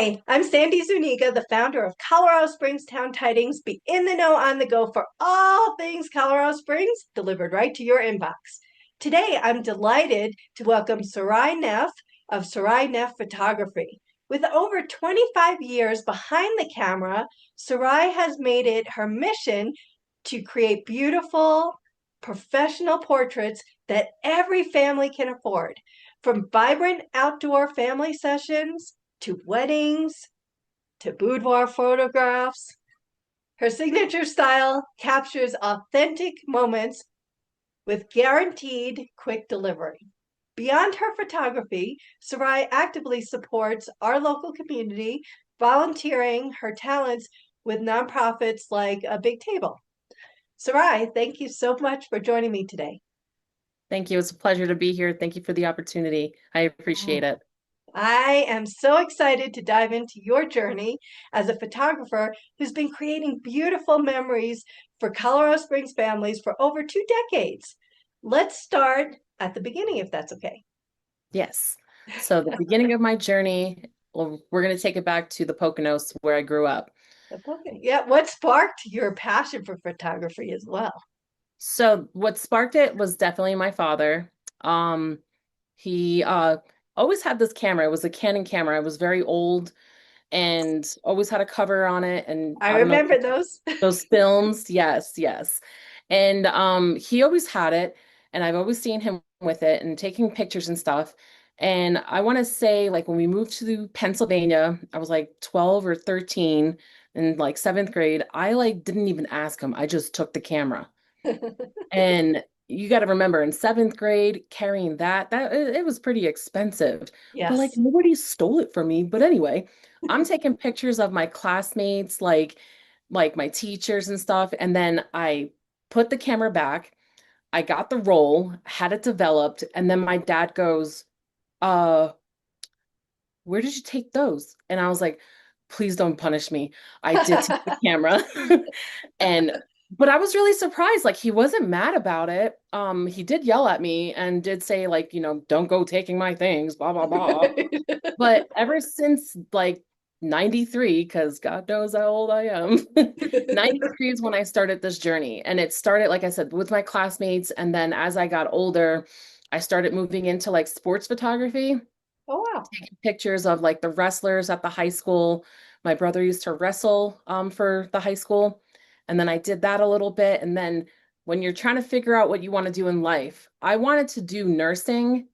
Hi, I'm Sandy Zuniga, the founder of Colorado Springs Town Tidings. Be in the know on the go for all things Colorado Springs, delivered right to your inbox. Today, I'm delighted to welcome Sarai Neff of Sarai Neff Photography. With over 25 years behind the camera, Sarai has made it her mission to create beautiful, professional portraits that every family can afford. From vibrant outdoor family sessions to weddings, to boudoir photographs. Her signature style captures authentic moments with guaranteed quick delivery. Beyond her photography, Sarai actively supports our local community, volunteering her talents with nonprofits like A Big Table. Sarai, thank you so much for joining me today. Thank you. It's a pleasure to be here. Thank you for the opportunity. I appreciate it. I am so excited to dive into your journey as a photographer who's been creating beautiful memories for Colorado Springs families for over 2 decades. Let's start at the beginning, if that's okay. Yes. So the beginning of my journey, well, we're going to take it back to the Poconos where I grew up. That's okay. Yeah, what sparked your passion for photography as well? So what sparked it was definitely my father. Um, he always had this camera. It was a Canon camera. It was very old and always had a cover on it. And I I don't know remember those. those films. Yes, yes. And he always had it, and I've always seen him with it and taking pictures and stuff. And I want to say, like, when we moved to Pennsylvania, I was like 12 or 13 in like seventh grade. I like didn't even ask him. I just took the camera. And you got to remember, in seventh grade, carrying that it was pretty expensive. But like Yes. nobody stole it from me. But anyway, I'm taking pictures of my classmates, like my teachers and stuff. And then I put the camera back. I got the roll, had it developed, and then my dad goes, uh, where did you take those? And I was like, please don't punish me. I did take the camera. And but I was really surprised. Like he wasn't mad about it. He did yell at me and did say, like, don't go taking my things, blah, blah, blah. But ever since like 93, because God knows how old I am, 93 is when I started this journey. And it started, like I said, with my classmates. And then as I got older, I started moving into like sports photography, Oh, wow. taking pictures of like the wrestlers at the high school. My brother used to wrestle for the high school. And then I did that a little bit. And then when you're trying to figure out what you want to do in life, I wanted to do nursing,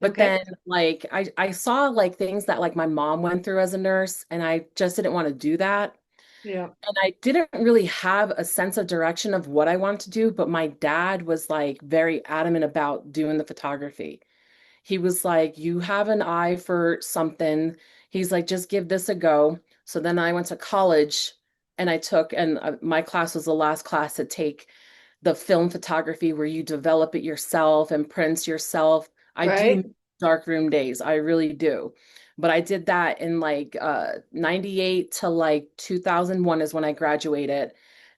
but Okay. then like I saw like things that like my mom went through as a nurse, and I just didn't want to do that. Yeah. And I didn't really have a sense of direction of what I wanted to do, but my dad was like very adamant about doing the photography. He was like, you have an eye for something. He's like, just give this a go. So then I went to college and my class was the last class to take the film photography where you develop it yourself and prints yourself. I Right. do darkroom days. I really do. But I did that in like 98 to like 2001 is when I graduated.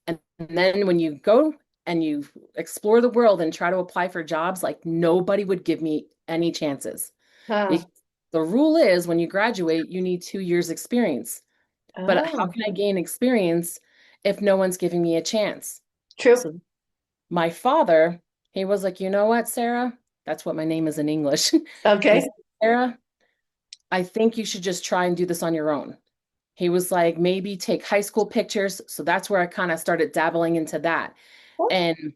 And then when you go and you explore the world and try to apply for jobs, like nobody would give me any chances. Huh. Because the rule is when you graduate, you need 2 years experience. But how Oh, can I gain experience if no one's giving me a chance? true. So my father, he was like, you know what, Sarah? That's what my name is in English. He Okay. said, Sarah, I think you should just try and do this on your own. He was like, maybe take high school pictures. So that's where I kind of started dabbling into that. And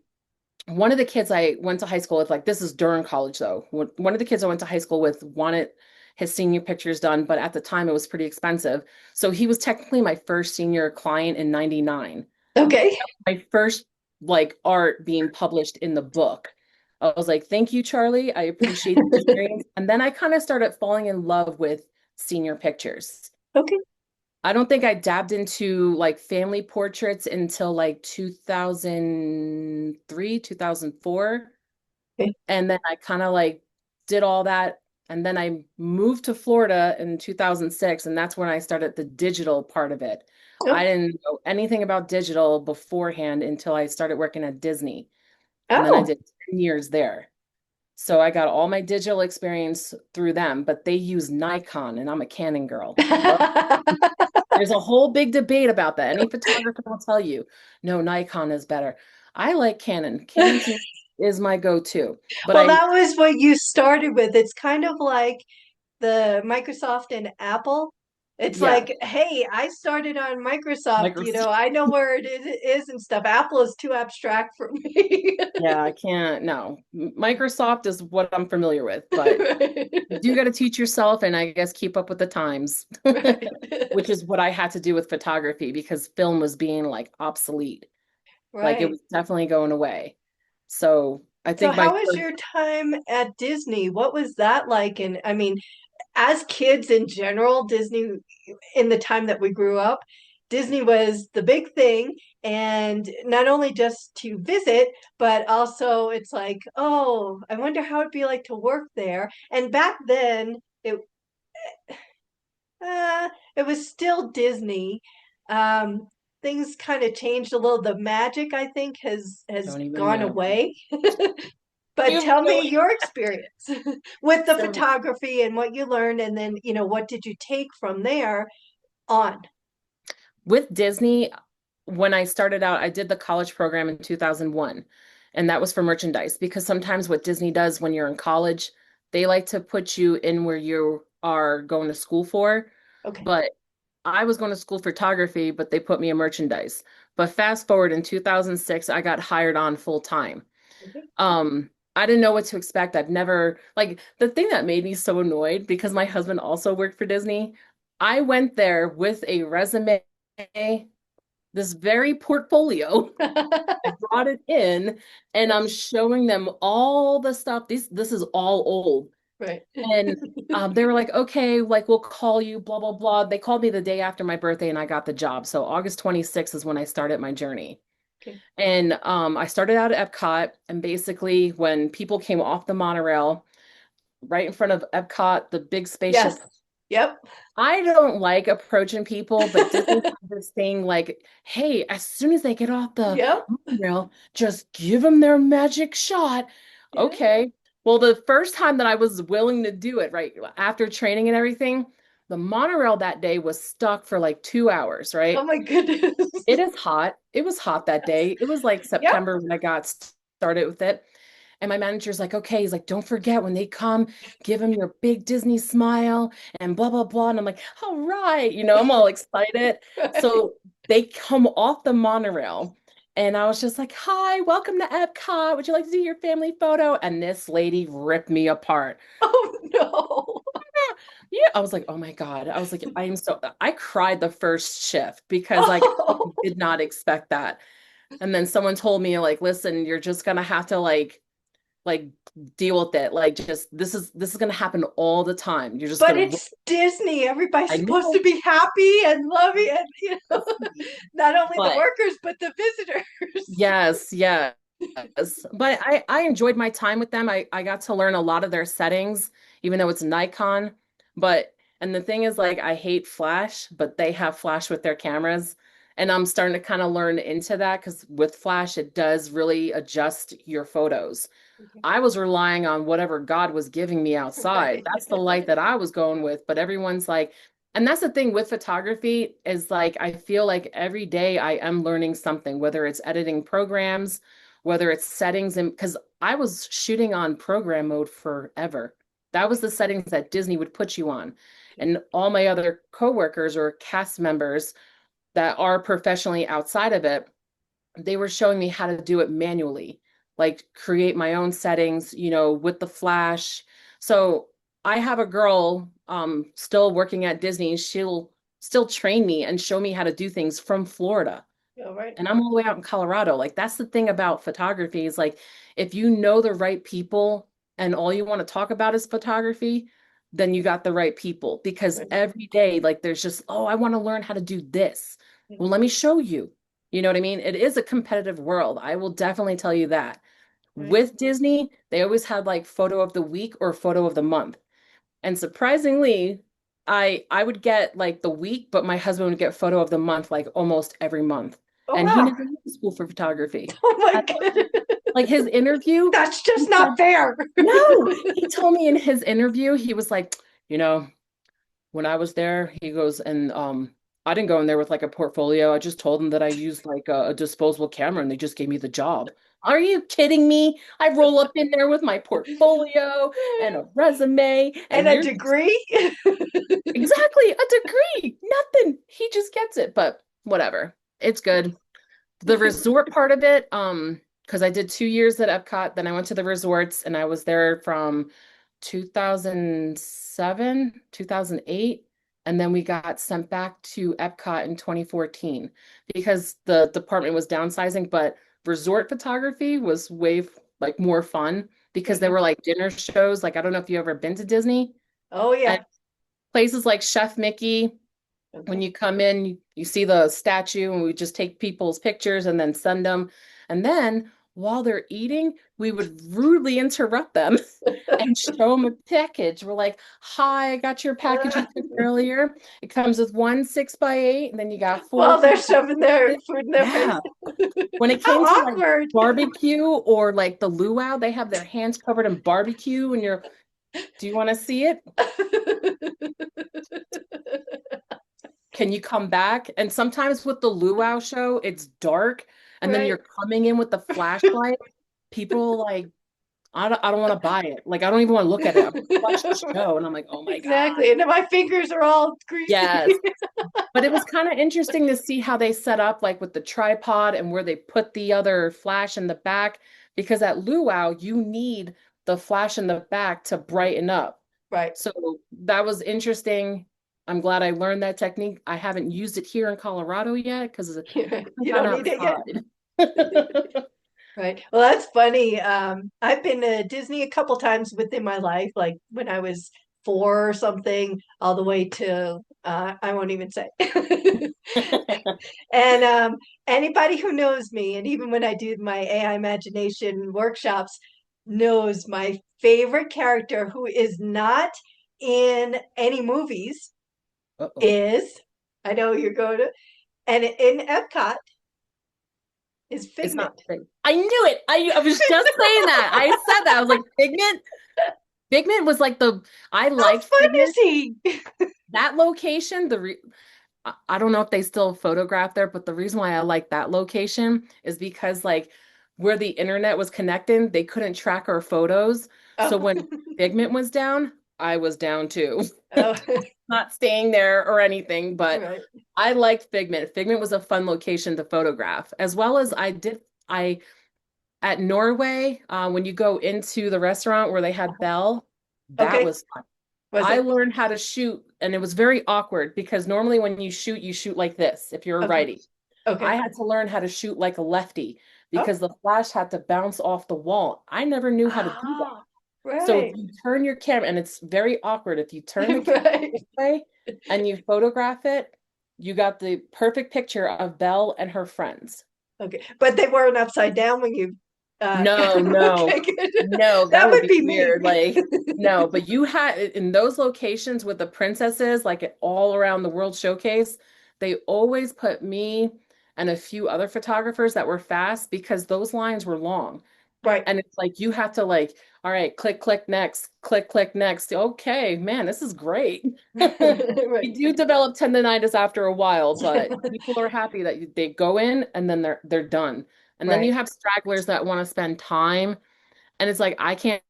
one of the kids I went to high school with, like this is during college though. One of the kids I went to high school with wanted his senior pictures done, but at the time it was pretty expensive. So he was technically my first senior client in 99. Okay. My first like art being published in the book. I was like, thank you, Charlie. I appreciate the experience. And then I kind of started falling in love with senior pictures. Okay. I don't think I dabbed into like family portraits until like 2003, 2004. Okay. And then I kind of like did all that. And then I moved to Florida in 2006. And that's when I started the digital part of it. I Oh. didn't know anything about digital beforehand until I started working at Disney. And then I Oh. did 10 years there. So I got all my digital experience through them, but they use Nikon and I'm a Canon girl. Well, there's a whole big debate about that. Any photographer will tell you, no, Nikon is better. I like Canon. Canon to me is my go-to. But Well, I that was what you started with. It's kind of like the Microsoft and Apple. It's yeah, like, hey, I started on Microsoft, Microsoft. I know where it is and stuff. Apple is too abstract for me. Yeah, I can't. No, Microsoft is what I'm familiar with, but Right. you do got to teach yourself and I guess keep up with the times, Right. which is what I had to do with photography because film was being like obsolete. Like it Right. was definitely going away. So I So think my how was first, your time at Disney? What was that like? And I mean, as kids in general, Disney, in the time that we grew up, Disney was the big thing. And not only just to visit, but also it's like, oh, I wonder how it'd be like to work there. And back then, uh, it was still Disney. Um, Things kind of changed a little. The magic, I think, has don't even gone know. away. But You have tell no me your experience with the So photography and what you learned, and then, what did you take from there on? with Disney, when I started out, I did the college program in 2001, and that was for merchandise because sometimes what Disney does when you're in college, they like to put you in where you are going to school for. Okay. But I was going to school photography, but they put me in merchandise. But fast forward in 2006, I got hired on full time. Okay. I didn't know what to expect. I've never like the thing that made me so annoyed because my husband also worked for Disney. I went there with a resume, this very portfolio. I brought it in and I'm showing them all the stuff. This is all old. Right. And they were like, okay, like we'll call you, blah, blah, blah. They called me the day after my birthday and I got the job. So August 26th is when I started my journey. Okay. And I started out at Epcot, and basically, when people came off the monorail right in front of Epcot, the big Yes. spaceship, Yep. I don't like approaching people, but Disney has this thing like, hey, as soon as they get off the Yep. monorail, just give them their magic shot. Yeah. Okay. Well, the first time that I was willing to do it, right after training and everything, the monorail that day was stuck for like 2 hours, Oh right? my goodness. It is hot. It was hot that day. It was like Yep. September when I got started with it. And my manager's like, okay, he's like, don't forget when they come, give them your big Disney smile and blah, blah, blah. And I'm like, all right, I'm all excited. Right. So they come off the monorail. And I was just like, hi, welcome to Epcot. Would you like to do your family photo? And this lady ripped me apart. Oh no. Yeah, I was like, oh my God. I was like, I cried the first shift because like I Oh. did not expect that. And then someone told me like, listen, you're just gonna have to like deal with it. Like just this is gonna happen all the time. You're just But gonna it's Disney. Everybody's I supposed to know, be happy and loving, and not only the but workers but the visitors. yes, yes. But I enjoyed my time with them. I got to learn a lot of their settings, even though it's Nikon. But and the thing is like I hate flash, but they have flash with their cameras. And I'm starting to kind of learn into that because with flash, it does really adjust your photos. Okay. I was relying on whatever God was giving me outside. Right. That's the light that I was going with. But everyone's like, and that's the thing with photography is like, I feel like every day I am learning something, whether it's editing programs, whether it's settings, and because I was shooting on program mode forever. That was the settings that Disney would put you on. Okay. And all my other coworkers or cast members that are professionally outside of it, they were showing me how to do it manually, like create my own settings, with the flash. So I have a girl still working at Disney. She'll still train me and show me how to do things from Florida. All right. And I'm all the way out in Colorado. Like that's the thing about photography is like if you know the right people and all you want to talk about is photography, then you got the right people because Right. every day like there's just, oh, I want to learn how to do this. Well, let Mhm. me show you. You know what I mean? It is a competitive world. I will definitely tell you that. Right. With Disney, they always had like photo of the week or photo of the month. And surprisingly, I would get like the week, but my husband would get photo of the month like almost every month. Oh And he wow. never went to school for photography. Oh my At all. goodness. Like his interview, That's he just said, not fair. no, he told me in his interview, he was like, you know, when I was there, he goes, and I didn't go in there with like a portfolio. I just told them that I used like a disposable camera and they just gave me the job. Are you kidding me? I roll up in there with my portfolio and a resume, And and a you're degree? exactly a degree. Nothing. He just gets it, but whatever. It's good. The resort part of it, because I did 2 years at Epcot, then I went to the resorts and I was there from 2007, 2008, and then we got sent back to Epcot in 2014 because the department was downsizing, but resort photography was like more fun because there Mhm. were like dinner shows. Like I don't know if you ever been to Disney Oh, and yeah. places like Chef Mickey when Okay. you come in, you see the statue, and we just take people's pictures and then send them. And then while they're eating, we would rudely interrupt them and show them a package. We're like, "Hi, I got your package you took earlier. It comes with one 6x8, and then you got four While they're through shoving their 6." food in their face. Yeah. When it How came to like awkward. barbecue or like the luau, they have their hands covered in barbecue, and you're, do you want to see it? Can you come back? And sometimes with the luau show, it's dark, and then Right. you're coming in with the flashlight. People like, I don't want to buy it. Like, I don't even want to look at it. I'm watch the show, and I'm like, oh my God. Exactly. And then my fingers are all Yes. greasy. But it was kind of interesting to see how they set up, like with the tripod and where they put the other flash in the back, because at luau, you need the flash in the back to brighten up. Right. So that was interesting. I'm glad I learned that technique. I haven't used it here in Colorado yet because I haven't You gone don't need it yet. outside. Right. Well, that's funny. I've been to Disney a couple times within my life, like when I was four or something, all the way to I won't even say. And anybody who knows me, and even when I do my AI imagination workshops, knows my favorite character who is not in any movies Uh-oh. is, I know you're going to, and in Epcot is It's not Figment. big. I knew it. I was just saying that. I said that. I was like, Figment. Figment was like I How liked fun is Figment. he? That location, I don't know if they still photograph there, but the reason why I like that location is because like where the internet was connecting, they couldn't track our photos. So Oh, when Figment was down, I was down too. oh, Not staying there or anything, but right. I liked Figment. Figment was a fun location to photograph, as well as I at Norway, when you go into the restaurant where they had Belle, that Okay. was fun. Was I it? learned how to shoot, and it was very awkward because normally when you shoot like this if you're a Okay. righty. I Okay. had to learn how to shoot like a lefty Oh. because the flash had to bounce off the wall. I never knew how to do that. Ah, So if right. you turn your camera, and it's very awkward, if you turn the camera Right. this way and you photograph it, you got the perfect picture of Belle and her friends. Okay. But they weren't upside down when you No, no, okay, good. no, that That would would be be me. weird. Like, no, but you had in those locations with the princesses, like all around the World Showcase, they always put me and a few other photographers that were fast because those lines were long. Right. And it's like you have to like, all right, click, click next, click, click next. Okay, man, this is great. Right. You do develop tendonitis after a while, but people are happy that they go in and then they're done. And then you Right. have stragglers that want to spend time, and it's like I can't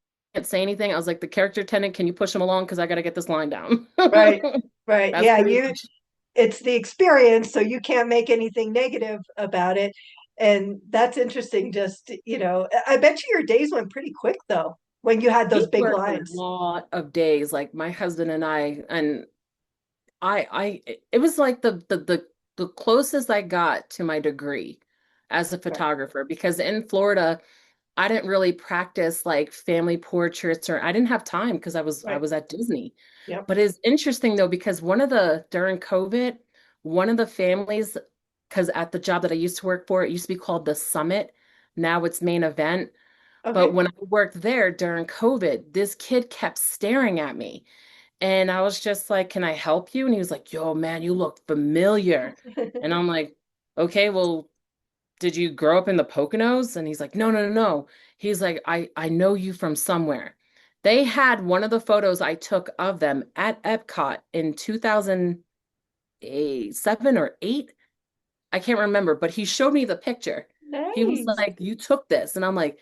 say anything. I was like, the character tenant, can you push him along because I got to get this line down. Right. Right. That's Yeah, pretty you much it's the experience, so you can't make anything negative about it. And that's interesting. Just, I bet you your days went pretty quick though, when you had those we big worked a lines. lot of days. Like my husband and I it was like the closest I got to my degree as a Right. photographer because in Florida I didn't really practice like family portraits, or I didn't have time because I Right. was at Disney. Yep. But it's interesting though because during COVID, one of the families, because at the job that I used to work for, it used to be called the Summit. Now it's Main Event. But Okay. when I worked there during COVID, this kid kept staring at me. And I was just like, "Can I help you?" And he was like, "Yo, man, you look familiar." And I'm like, "Okay, well, did you grow up in the Poconos? And he's like, no, no, no, no. He's like, I know you from somewhere. They had one of the photos I took of them at Epcot in 2007 or 8. I can't remember, but he showed me the picture. He was Nice. like, you took this. And I'm like,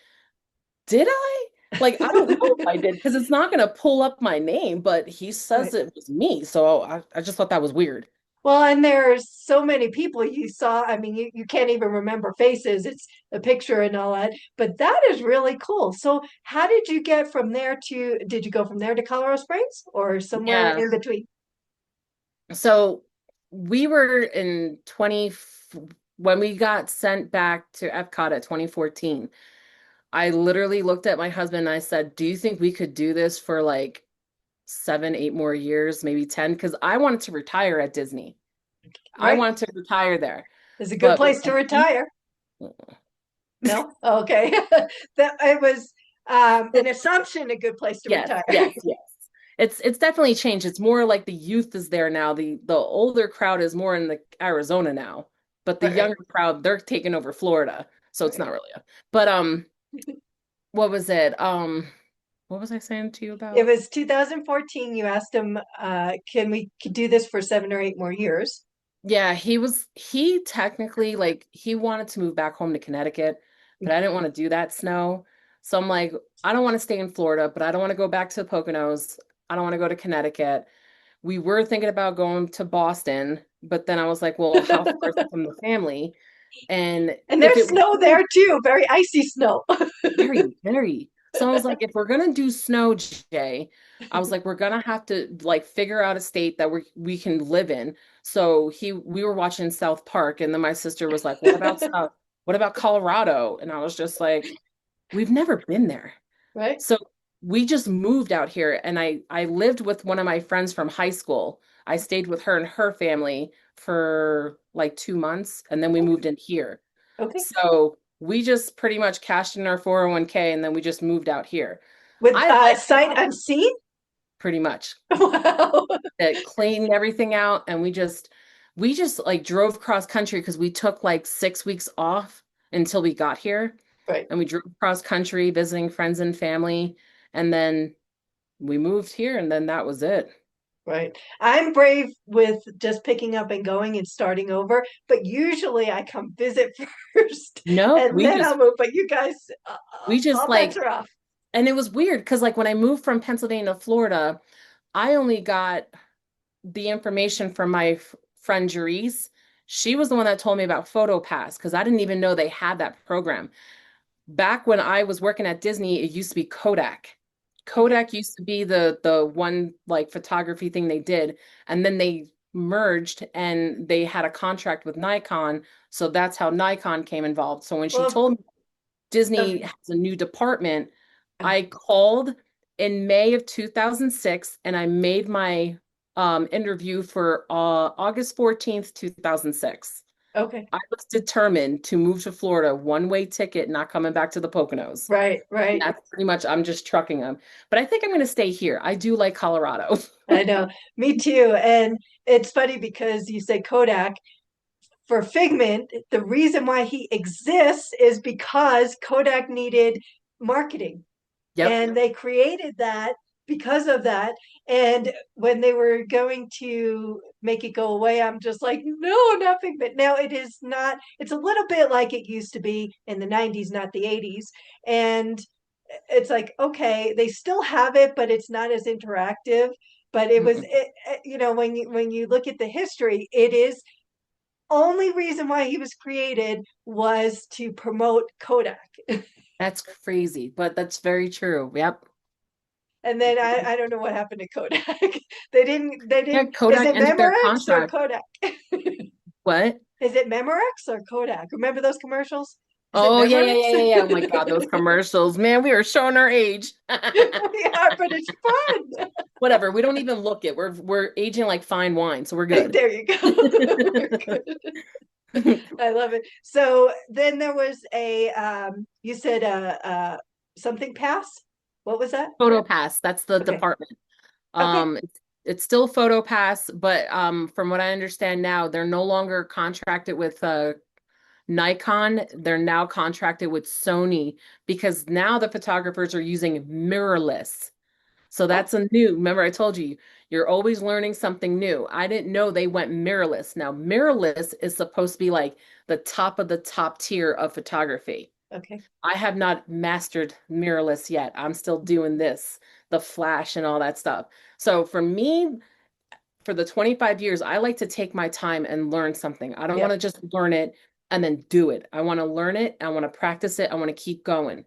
did I? Like, I don't know if I did because it's not going to pull up my name, but he says Right. it was me. So I just thought that was weird. Well, and there's so many people you saw. I mean, you can't even remember faces. It's a picture and all that. But that is really cool. So, how did you get from there to, did you go from there to Colorado Springs or somewhere Yeah. in between? So we were in 20, when we got sent back to Epcot at 2014, I literally looked at my husband and I said, do you think we could do this for like 7, 8 more years, maybe 10? Because I wanted to retire at Disney. I Right. wanted to retire there. It's a good But place to when he, retire. No? Okay. That it was an assumption, a good place to yes, retire. yes, yes. It's definitely changed. It's more like the youth is there now. The older crowd is more in the Arizona now, but the Right. younger crowd, they're taking over Florida. So it's not Right. really but what was it? What was I saying to you It about? was 2014. You asked him, can we could do this for 7 or 8 more years? Yeah, he technically like he wanted to move back home to Connecticut, but I didn't want to do that snow. So I'm like, I don't want to stay in Florida, but I don't want to go back to the Poconos. I don't want to go to Connecticut. We were thinking about going to Boston, but then I was like, well, how far is it from the family? And And if there's it snow wasn't there too, very icy snow. very, very, so I was like, if we're gonna do snow, Jay, I was like, we're gonna have to like figure out a state that we can live in. So we were watching South Park, and then my sister was like, what about South? What about Colorado? And I was just like, we've never been there. Right? So we just moved out here and I lived with one of my friends from high school. I stayed with her and her family for like 2 months and then we moved in here. Okay. So we just pretty much cashed in our 401k and then we just moved out here. With I like sight unseen? pretty much Wow. that cleaned everything out and we just like drove cross country because we took like 6 weeks off until we got here Right. and we drove cross country visiting friends and family and then we moved here and then that was it. Right. I'm brave with just picking up and going and starting over, but usually I come visit first Nope, and then I'll move. But you guys, we just all bets like, are off. and it was weird because like when I moved from Pennsylvania to Florida, I only got the information from my friend Jerice. She was the one that told me about PhotoPass because I didn't even know they had that program. Back when I was working at Disney, it used to be Kodak. Okay. Kodak used to be the one like photography thing they did, and then they merged and they had a contract with Nikon, so that's how Nikon came involved. So when she Well, told me of, Disney has a new department, oh, I called in May of 2006 and I made my interview for August 14th, 2006. okay. I was determined to move to Florida, one-way ticket, not coming back to the Poconos. Right, And right. that's pretty much, I'm just trucking them. But I think I'm going to stay here. I do like Colorado. I know. Me too. And it's funny because you say Kodak for Figment, the reason why he exists is because Kodak needed marketing. Yep. And they created that because of that. And when they were going to make it go away, I'm just like, no, not Figment. Now it is not, it's a little bit like it used to be in the 90s, not the 80s. And it's like, okay, they still have it, but it's not as interactive. But it was, Mm-mm. when you look at the history, it is only reason why he was created was to promote Kodak. That's crazy, but that's very true. Yep. And then I don't know what happened to Kodak. They Yeah, didn't, is Kodak it ended their Memorex or contract. Kodak? What? Is it Memorex or Kodak? Remember those commercials? Is it Oh, yeah, yeah, yeah, Memorex? yeah, yeah. Oh my God, those commercials. Man, we are showing our age. We are, but it's fun. Whatever. We don't even look it. We're aging like fine wine, so we're good. There you go. We're good. I love it. So then there was you said something pass. What was that? PhotoPass, that's the Okay. department. Okay. It's still PhotoPass, but from what I understand now, they're no longer contracted with Nikon, they're now contracted with Sony because now the photographers are using mirrorless. So Oh, that's a new, remember I told you, you're always learning something new. I didn't know they went mirrorless. Now, mirrorless is supposed to be like the top of the top tier of photography. okay. I have not mastered mirrorless yet. I'm still doing this, the flash and all that stuff. So for me, for the 25 years, I like to take my time and learn something. I don't want Yep. to just learn it and then do it. I want to learn it. I want to practice it. I want to keep going.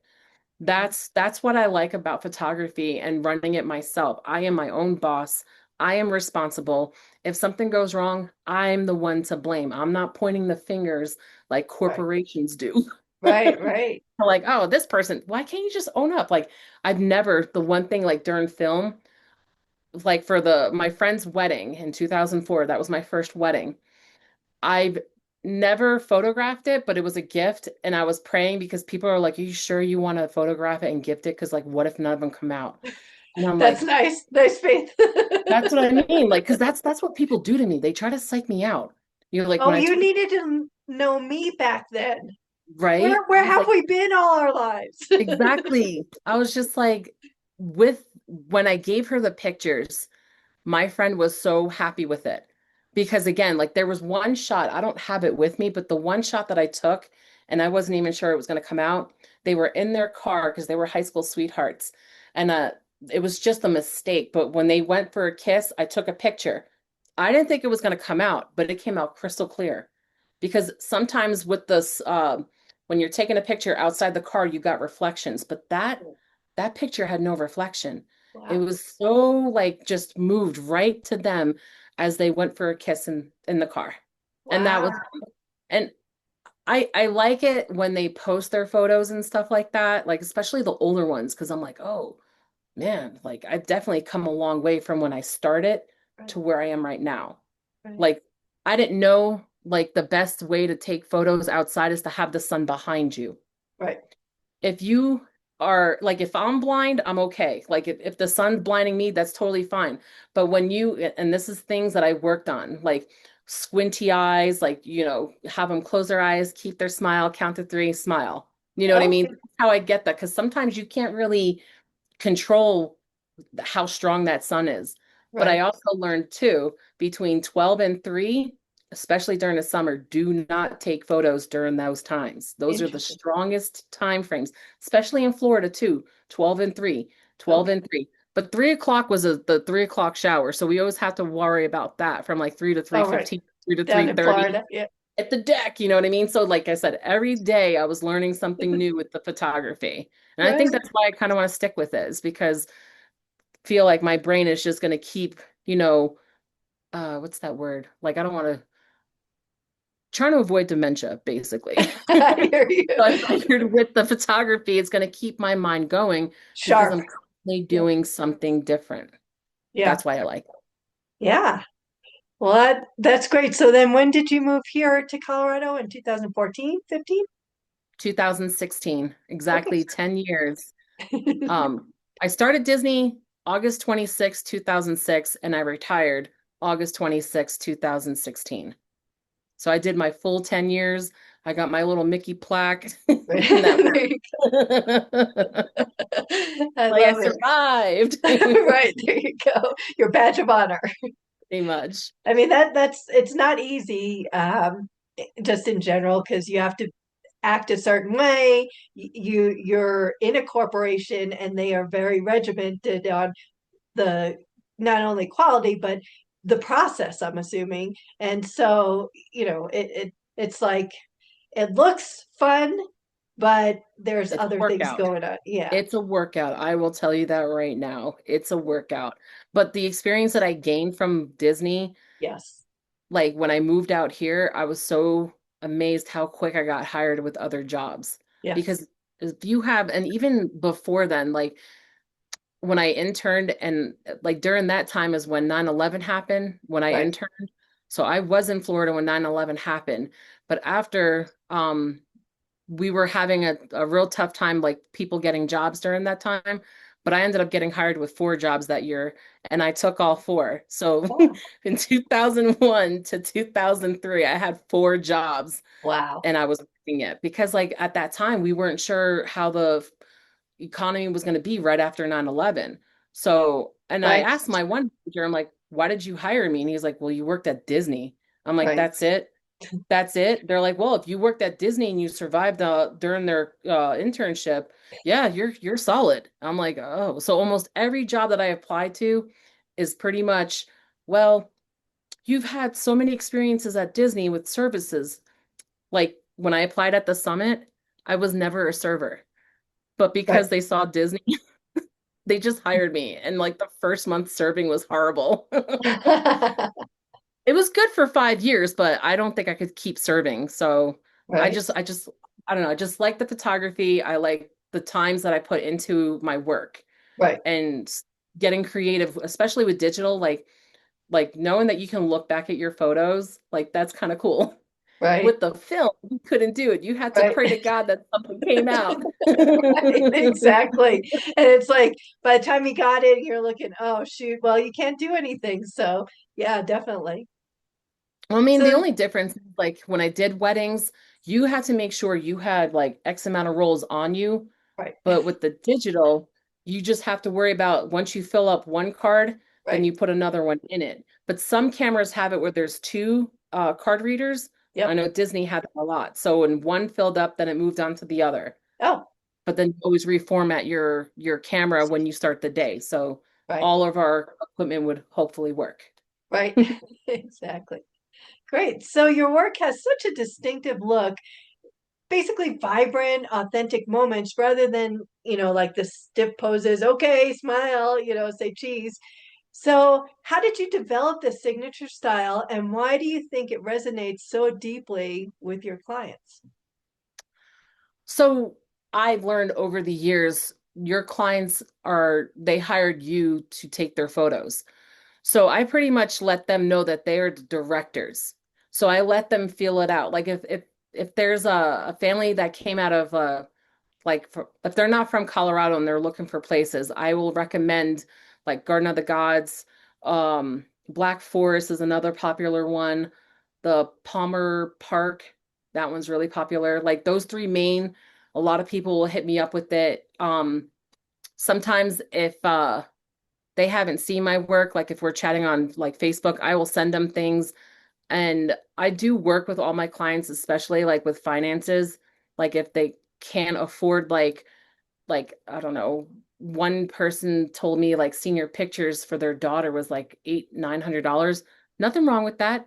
Mhm. That's what I like about photography and running it myself. I am my own boss. I am responsible. If something goes wrong, I'm the one to blame. I'm not pointing the fingers like Right. corporations do. Right. Right. Like, oh, this person, why can't you just own up? Like, I've never, the one thing like during film, like for the my friend's wedding in 2004, that was my first wedding. I've never photographed it, but it was a gift. And I was praying because people are like, are you sure you want to photograph it and gift it? Because, like, what if none of them come out? And I'm That's like, nice. Nice faith. that's what I mean. Like, because that's what people do to me. They try to psych me out. You know, like Oh, when I you told, needed to know me back then. right? I Where was have like, we been all our lives? exactly. I was just like, when I gave her the pictures, my friend was so happy with it because again, like there was one shot, I don't have it with me, but the one shot that I took and I wasn't even sure it was going to come out. They were in their car because they were high school sweethearts. And it was just a mistake, but when they went for a kiss, I took a picture. I didn't think it was going to come out, but it came out crystal clear. Because sometimes with this when you're taking a picture outside the car, you got reflections, but that picture had no reflection. It Wow. was so like just moved right to them as they went for a kiss in the car. And that was Wow. and I like it when they post their photos and stuff like that, like especially the older ones, because I'm like, oh man, like I've definitely come a long way from when I started Right. to where I am right now. Right. Like I didn't know like the best way to take photos outside is to have the sun behind you. Right. If you are like if I'm blind, I'm okay. Like if the sun's blinding me, that's totally fine. But when you and this is things that I worked on, like squinty eyes, like have them close their eyes, keep their smile, count to three, smile. You know what I mean? Okay. That's how I get that because sometimes you can't really control how strong that sun is. But I Right. also learned too, between 12 and 3, especially during the summer, do not take photos during those times. Those are the Interesting. strongest time frames, especially in Florida too, 12 and 3, 12 Okay. and 3. But 3 o'clock was the 3 o'clock shower. So we always have to worry about that from like 3 to All right. 3:15, 3 to Down in 3:30 Florida. Yeah. at the deck, you know what I mean? So like I said, every day I was learning something new with the photography. And I think Right. that's why I kind of want to stick with it, is because feel like my brain is just going to keep, what's that word? Like, I don't want to, trying to avoid dementia, basically. I hear you. So I figured with the photography, it's going to keep my mind going because Sharp. I'm constantly Yeah. doing something different. Yeah. That's why I like it. Yeah. Well, that's great. So then when did you move here to Colorado in 2014, 15? 2016, Okay. exactly 10 years. I started Disney August 26, 2006, and I retired August 26, 2016. So I did my full 10 years. I got my little Mickey plaque. And that There you go. I like I love it. survived. Right, there you go. Your badge of honor. Pretty much. I mean that's it's not easy just in general because you have to act a certain way. You're in a corporation and they are very regimented on the not only quality but the process, I'm assuming. And so, it's like it looks fun, but there's It's a other things workout. going on. Yeah. It's a workout. I will tell you that right now. It's a workout. But the experience that I gained from Disney, Yes. like when I moved out here, I was so amazed how quick I got hired with other jobs. Yes. Because if you have, and even before then, like when I interned and like during that time is when 9/11 happened, when I Right. interned. So I was in Florida when 9/11 happened. But after we were having a real tough time, like people getting jobs during that time. but I ended up getting hired with 4 jobs that year, and I took all four. So Oh, in 2001 to 2003, I had 4 jobs, wow. and I was working it because, like, at that time, we weren't sure how the economy was going to be right after 9/11. So, and I Right, asked my one manager, I'm like, why did you hire me? And he's like, well, you worked at Disney. I'm like, right. that's it. That's it. They're like, well, if you worked at Disney and you survived during their internship, yeah, you're solid. I'm like, oh, so almost every job that I applied to is pretty much, well, you've had so many experiences at Disney with services. Like when I applied at the summit, I was never a server, but Right. because they saw Disney, they just hired me, and like the first month serving was horrible. It was good for 5 years, but I don't think I could keep serving. So I Right, just, I just, I don't know. I just like the photography. I like the times that I put into my work right, and getting creative, especially with digital, like knowing that you can look back at your photos, like that's kind of cool. right, With the film, you couldn't do it. You had to right. pray to God that something came out. Right, exactly. And it's like by the time you got in, you're looking, oh shoot, well, you can't do anything. So yeah, definitely. Well, I mean, the So only difference is like when I did weddings, you had to make sure you had like X amount of rolls on you. right, But with the digital, you just have to worry about once you fill up one card, then right. you put another one in it. But some cameras have it where there's two card readers. I Yep. know Disney had that a lot. So when one filled up, then it moved on to the other. Oh, But then you always reformat your camera when you start the day. So right, all of our equipment would hopefully work. right. Exactly. Great. So your work has such a distinctive look, basically vibrant, authentic moments rather than, like the stiff poses, okay, smile, say cheese. So, how did you develop this signature style and why do you think it resonates so deeply with your clients? So I've learned over the years, your clients they hired you to take their photos. So I pretty much let them know that they are the directors. So I let them feel it out. Like if there's a family that came out of if they're not from Colorado and they're looking for places, I will recommend like Garden of the Gods, Black Forest is another popular one, the Palmer Park, that one's really popular. Like those three main, a lot of people will hit me up with it. Sometimes if they haven't seen my work, like if we're chatting on like Facebook, I will send them things. And I do work with all my clients, especially like with finances. Like if they can't afford like I don't know, one person told me like senior pictures for their daughter was like $900. Nothing wrong with that.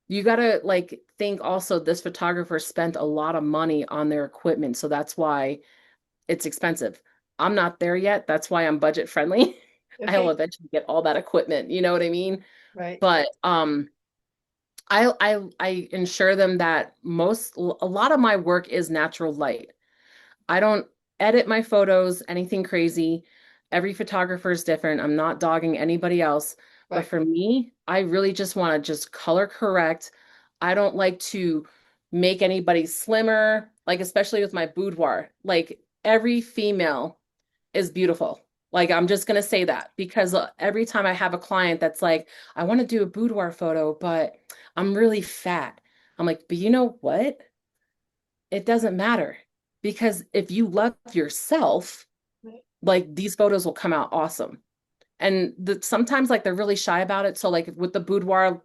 You gotta like think also this photographer spent a lot of money on their equipment, so that's why it's expensive. I'm not there yet. That's why I'm budget friendly. I'll Okay, eventually get all that equipment, you know what I mean? right, But I ensure them that a lot of my work is natural light. I don't edit my photos, anything crazy. Every photographer is different. I'm not dogging anybody else. But right, for me, I really just want to just color correct. I don't like to make anybody slimmer, like especially with my boudoir. Like every female is beautiful. Like I'm just gonna say that because every time I have a client that's like, I want to do a boudoir photo, but I'm really fat. I'm like, but you know what? It doesn't matter because if you love yourself, right, like these photos will come out awesome. And sometimes like they're really shy about it. So like with the boudoir,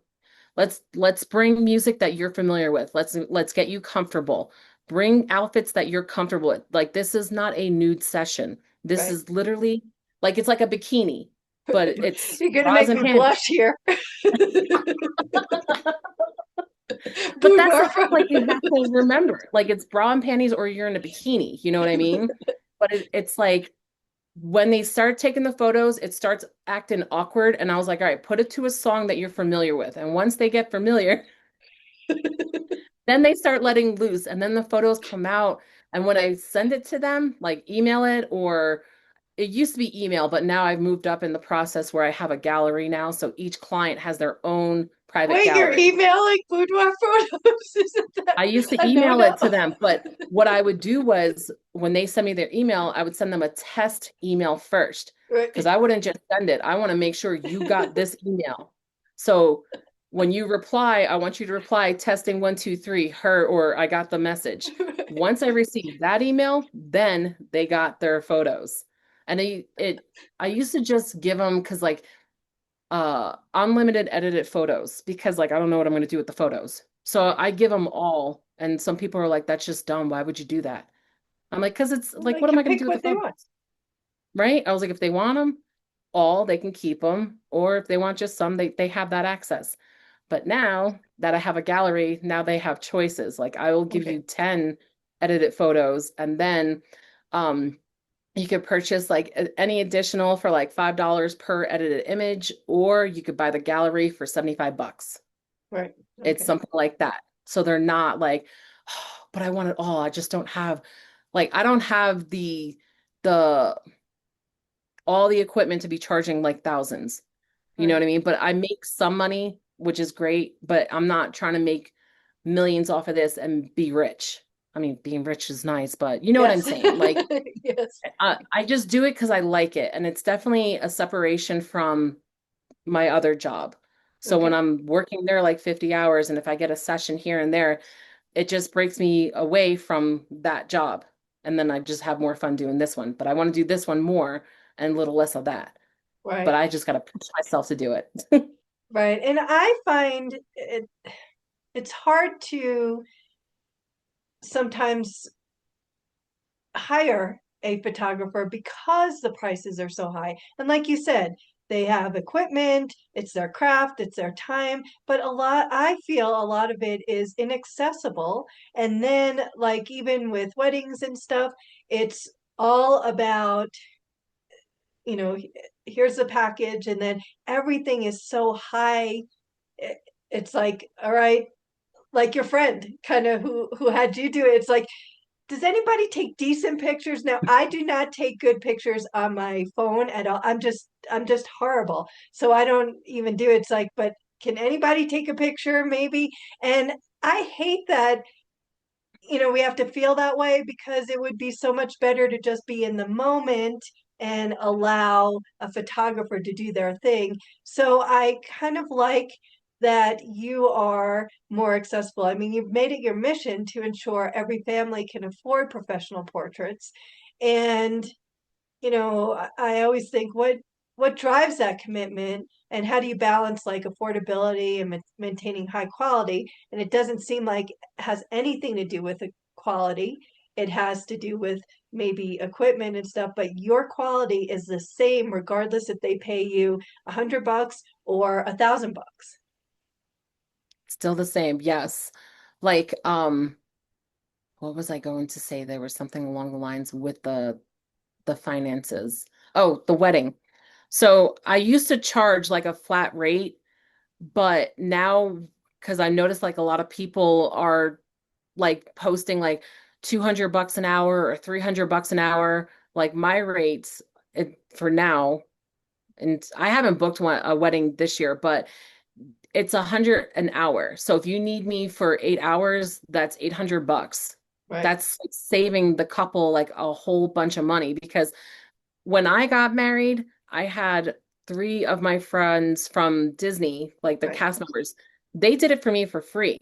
let's bring music that you're familiar with. Let's get you comfortable. Bring outfits that you're comfortable with. Like this is not a nude session. This right. is literally like it's like a bikini, but it's You're gonna bras make and me panties. blush here. But that's Boudoir the thing, from like you have to remember, like it's bra and panties or you're in a bikini, you know what I mean? But it's like when they start taking the photos, it starts acting awkward. And I was like, all right, put it to a song that you're familiar with. And once they get familiar, then they start letting loose. And then the photos come out. And when I send it to them, like email it, or it used to be email, but now I've moved up in the process where I have a gallery now. So each client has their own private Wait, you're gallery. emailing boudoir photos? Isn't that I used to a email no-no? it to them, but what I would do was when they send me their email, I would send them a test email first because Right. I wouldn't just send it. I want to make sure you got this email. So when you reply, I want you to reply testing 1, 2, 3, her or I got the message. Once I received that email, then they got their photos. And I used to just give them because like unlimited edited photos because like I don't know what I'm going to do with the photos. So Right. I give them all and some people are like that's just dumb. Why would you do that? I'm like cuz it's Well, like they what am can I going to do pick with the what they photos? want. Right? I was like if they want them all, they can keep them or if they want just some they have that access. But now that I have a gallery, now they have choices. Like I will give Okay. you 10 edited photos and then um you could purchase like any additional for like $5 per edited image, or you could buy the gallery for 75 bucks. Right. It's Okay. something like that. So they're not like, oh, but I want it all. I just don't have like I don't have the all the equipment to be charging like thousands. You know what Right. I mean? But I make some money, which is great, but I'm not trying to make millions off of this and be rich. I mean, being rich is nice, but you know what I'm Yes. saying? Like Yes. I just do it because I like it. And it's definitely a separation from my other job. So when Okay. I'm working there like 50 hours, and if I get a session here and there, it just breaks me away from that job. And then I just have more fun doing this one. But I want to do this one more and a little less of that. But Right. I just got to push myself to do it. Right. And I find it's hard to sometimes hire a photographer because the prices are so high. And like you said, they have equipment, it's their craft, it's their time, but I feel a lot of it is inaccessible. And then, like, even with weddings and stuff, it's all about, here's the package, and then everything is so high. It's like, all right, like your friend kind of who had you do it. It's like, does anybody take decent pictures? Now, I do not take good pictures on my phone at all. I'm just horrible. So I don't even do it. It's like, but can anybody take a picture maybe? And I hate that, we have to feel that way because it would be so much better to just be in the moment and allow a photographer to do their thing. So I kind of like that you are more accessible. I mean, you've made it your mission to ensure every family can afford professional portraits. And I always think what drives that commitment and how do you balance like affordability and maintaining high quality? And it doesn't seem like it has anything to do with the quality. It has to do with maybe equipment and stuff, but your quality is the same regardless if they pay you $100 or $1,000. Still the same. Yes. Like, what was I going to say? There was something along the lines with the finances. Oh, the wedding. So I used to charge like a flat rate, but now because I noticed like a lot of people are like posting like 200 bucks an hour or 300 bucks an hour, like my rates for now, and I haven't booked a wedding this year, but it's 100 an hour. So if you need me for 8 hours, that's 800 bucks. Right, That's saving the couple like a whole bunch of money because when I got married, I had three of my friends from Disney, like the right, cast members, they did it for me for free.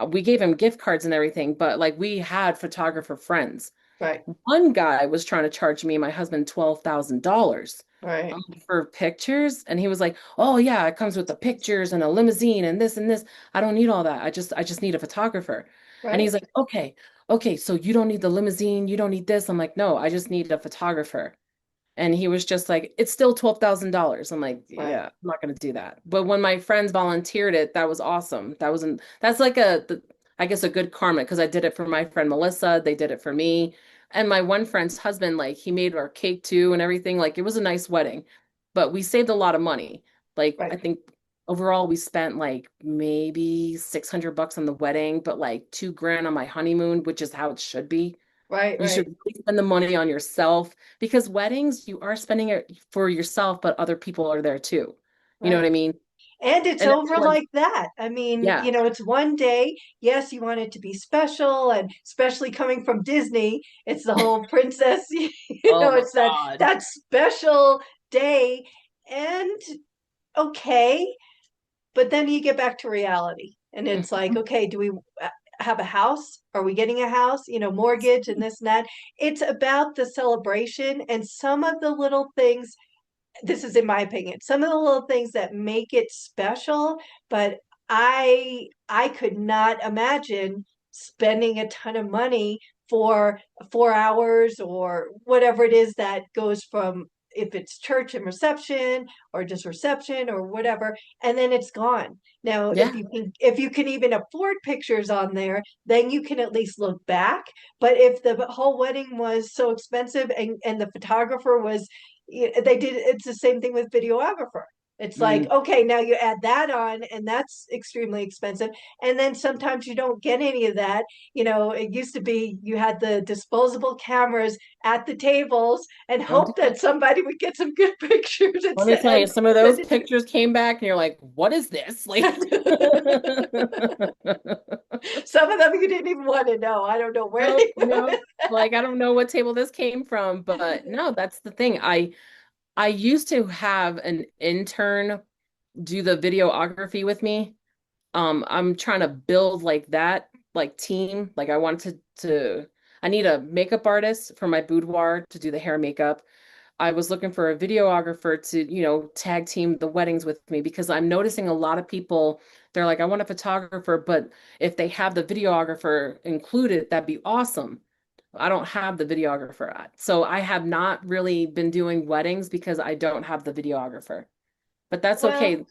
We gave them gift cards and everything, but like we had photographer friends. right, One guy was trying to charge me and my husband $12,000 right, for pictures, and he was like, "Oh yeah, it comes with the pictures and a limousine and this and this. I don't need all that. I just need a photographer." And he's right, like, "Okay, okay, so you don't need the limousine, you don't need this." I'm like, "No, I just need a photographer." And he was just like, it's still $12,000. I'm like, right, yeah, I'm not going to do that. But when my friends volunteered it, that was awesome. That's like I guess a good karma because I did it for my friend Melissa. They did it for me. And my one friend's husband, like he made our cake too and everything. Like it was a nice wedding, but we saved a lot of money. Like I right, think overall we spent like maybe 600 bucks on the wedding, but like 2 grand on my honeymoon, which is how it should be. right, You should right, really spend the money on yourself because weddings, you are spending it for yourself, but other people are there too. You know what right. I mean? And it's And then over like, like that. I mean, yeah. it's one day. Yes, you want it to be special, and especially coming from Disney, it's the whole princess, Oh my it's that God. that special day. And okay, but then you get back to reality. And it's like, Mhm. okay, do we have a house? Are we getting a house? Mortgage and this and that. It's about the celebration and some of the little things. This is in my opinion, some of the little things that make it special, but I could not imagine spending a ton of money for 4 hours or whatever it is that goes from, if it's church and reception or just reception or whatever, and then it's gone. Now if Yeah. you can even afford pictures on there, then you can at least look back. But if the whole wedding was so expensive and the photographer was, it's the same thing with videographer. It's like, Mm. okay, now you add that on, and that's extremely expensive. And then sometimes you don't get any of that. It used to be you had the disposable cameras at the tables and Oh, hope that somebody would get some good pictures let me tell and you, some of those send it pictures came back and you're like, what is this? Like, some of them you didn't even want to know. I don't know where no, they no, went. like I don't know what table this came from, but no, that's the thing. I used to have an intern do the videography with me. I'm trying to build like that, like team. Like I wanted I need a makeup artist for my boudoir to do the hair and makeup. I was looking for a videographer to, tag team the weddings with me because I'm noticing a lot of people, they're like, I want a photographer, but if they have the videographer included, that'd be awesome. I don't have the videographer at. So I have not really been doing weddings because I don't have the videographer. But that's Well, okay.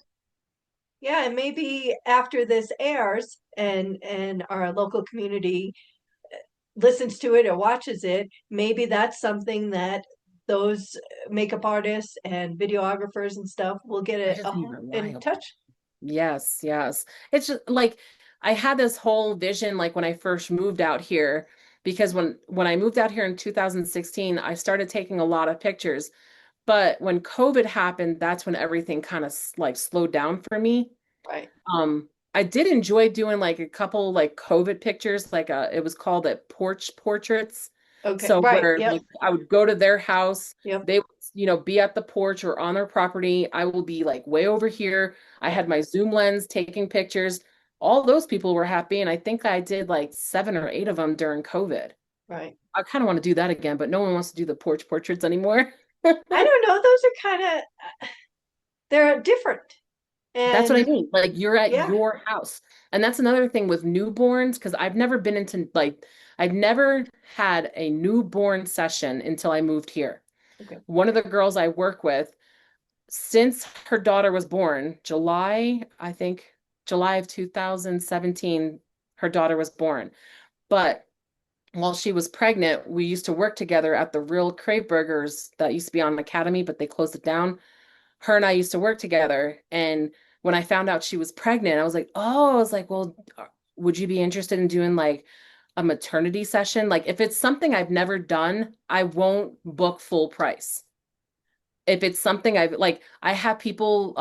yeah, and maybe after this airs and our local community listens to it or watches it, maybe that's something that those makeup artists and videographers and stuff will get I it just need in reliable. touch. Yes, yes. It's just like I had this whole vision like when I first moved out here because when I moved out here in 2016, I started taking a lot of pictures. But when COVID happened, that's when everything kind of like slowed down for me. Right. I did enjoy doing like a couple like COVID pictures, like it was called it porch portraits. Okay. So Right. where Yep. like I would go to their house, Yep. they would, be at the porch or on their property. I will be like way over here. I Right. had my zoom lens taking pictures. All those people were happy, and I think I did like 7 or 8 of them during COVID. Right. I kind of want to do that again, but no one wants to do the porch portraits anymore. I don't know. Those are kind of, they're different. That's what I And mean. Like you're at yeah. your house. And that's another thing with newborns, because I've never been into like, I've never had a newborn session until I moved here. Okay. One of the girls I work with, since her daughter was born, July, I think, July of 2017, her daughter was born. But while she was pregnant, we used to work together at the Real Crave Burgers that used to be on Academy, but they closed it down. Her and I used to work together. And when I found out she was pregnant, I was like, well, would you be interested in doing like a maternity session? Like, if it's something I've never done, I won't book full price. If it's something I have people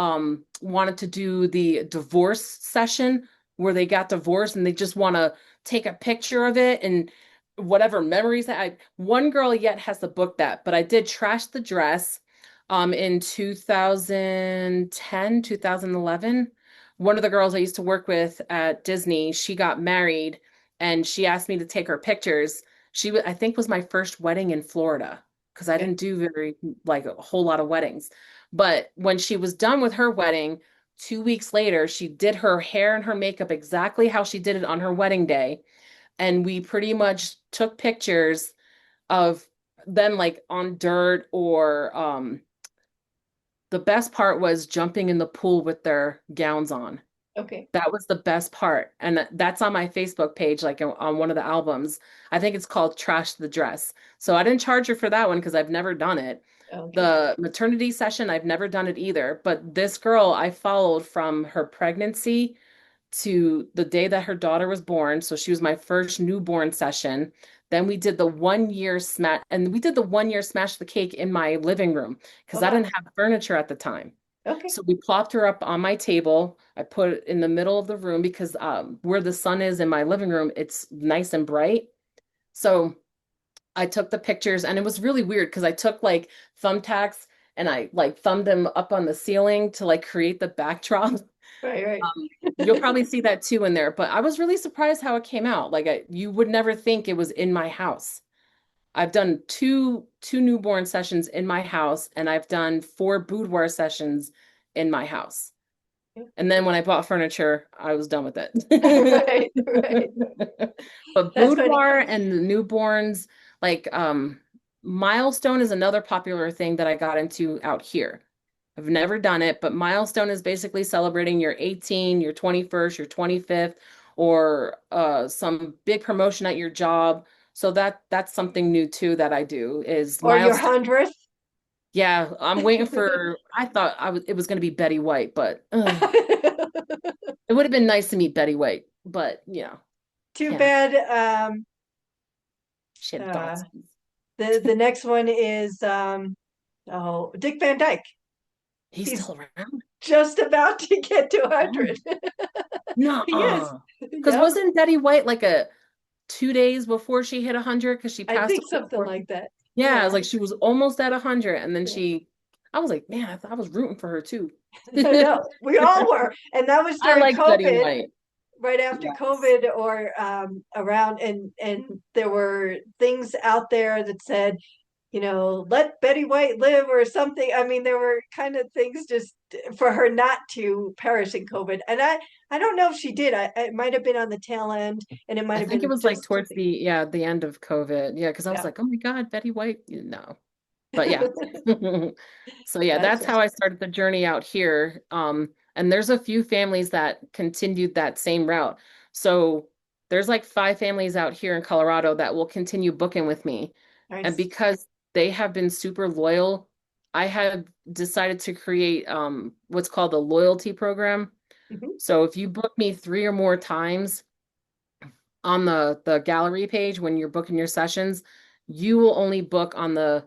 wanted to do the divorce session where they got divorced and they just want to take a picture of it and whatever memories that one girl yet has to book that, but I did trash the dress in 2010, 2011. One of the girls I used to work with at Disney, she got married and she asked me to take her pictures. I think was my first wedding in Florida because I Okay. didn't do very like a whole lot of weddings. But when she was done with her wedding, 2 weeks later, she did her hair and her makeup exactly how she did it on her wedding day. And we pretty much took pictures of them like on dirt or the best part was jumping in the pool with their gowns on. Okay. That was the best part. And that's on my Facebook page, like on one of the albums. I think it's called Trash the Dress. So I didn't charge her for that one because I've never done it. Okay. The maternity session, I've never done it either. But this girl I followed from her pregnancy to the day that her daughter was born. So she was my first newborn session. Then we did the 1 year smash, and we did the 1 year smash the cake in my living room Oh because I wow. didn't have furniture at the time. Okay. So we plopped her up on my table. I put it in the middle of the room because where the sun is in my living room, it's nice and bright. So I took the pictures and it was really weird because I took like thumbtacks and I like thumbed them up on the ceiling to like create the backdrop. Right, right. You'll probably see that too in there, but I was really surprised how it came out. Like you would never think it was in my house. I've done two newborn sessions in my house, and I've done four boudoir sessions in my house. And then when I bought furniture, I was done with it. Right, right. But That's funny. boudoir and the newborns, like Milestone is another popular thing that I got into out here. I've never done it, but Milestone is basically celebrating your 18, your 21st, your 25th, or some big promotion at your job. So that's something new too that I do is Or your Milestone. 100th. Yeah, I'm waiting for I thought it was going to be Betty White, but it would have been nice to meet Betty White, but Too can't. bad. She had Uh, Dotson. the next one is Dick Van Dyke. He's He's still around? just about to get to Oh, 100. He is. no. Because Yep. wasn't Betty White like a 2 days before she hit 100 because she I passed think away something before? like that. Yeah, it was Yeah. like she was almost at 100 and then Yeah. I was like, man, I was rooting for her too. I know. We all were. And that was I during like Betty COVID, White. right after Yes. COVID or around and there were things out there that said, let Betty White live or something. I mean, there were kind of things just for her not to perish in COVID. And I don't know if she did. It might have been on the tail end and it might I have think it been was like just too towards late. the end of COVID. Yeah, because I was Yeah. like, oh my God, Betty White. No. But yeah. So yeah, that's Gotcha. how I started the journey out here. And there's a few families that continued that same route. So there's like five families out here in Colorado that will continue booking with me. And Nice. because they have been super loyal, I have decided to create what's called a loyalty program. Hmm. So if you book me three or more times, on the gallery page when you're booking your sessions, you will only book on the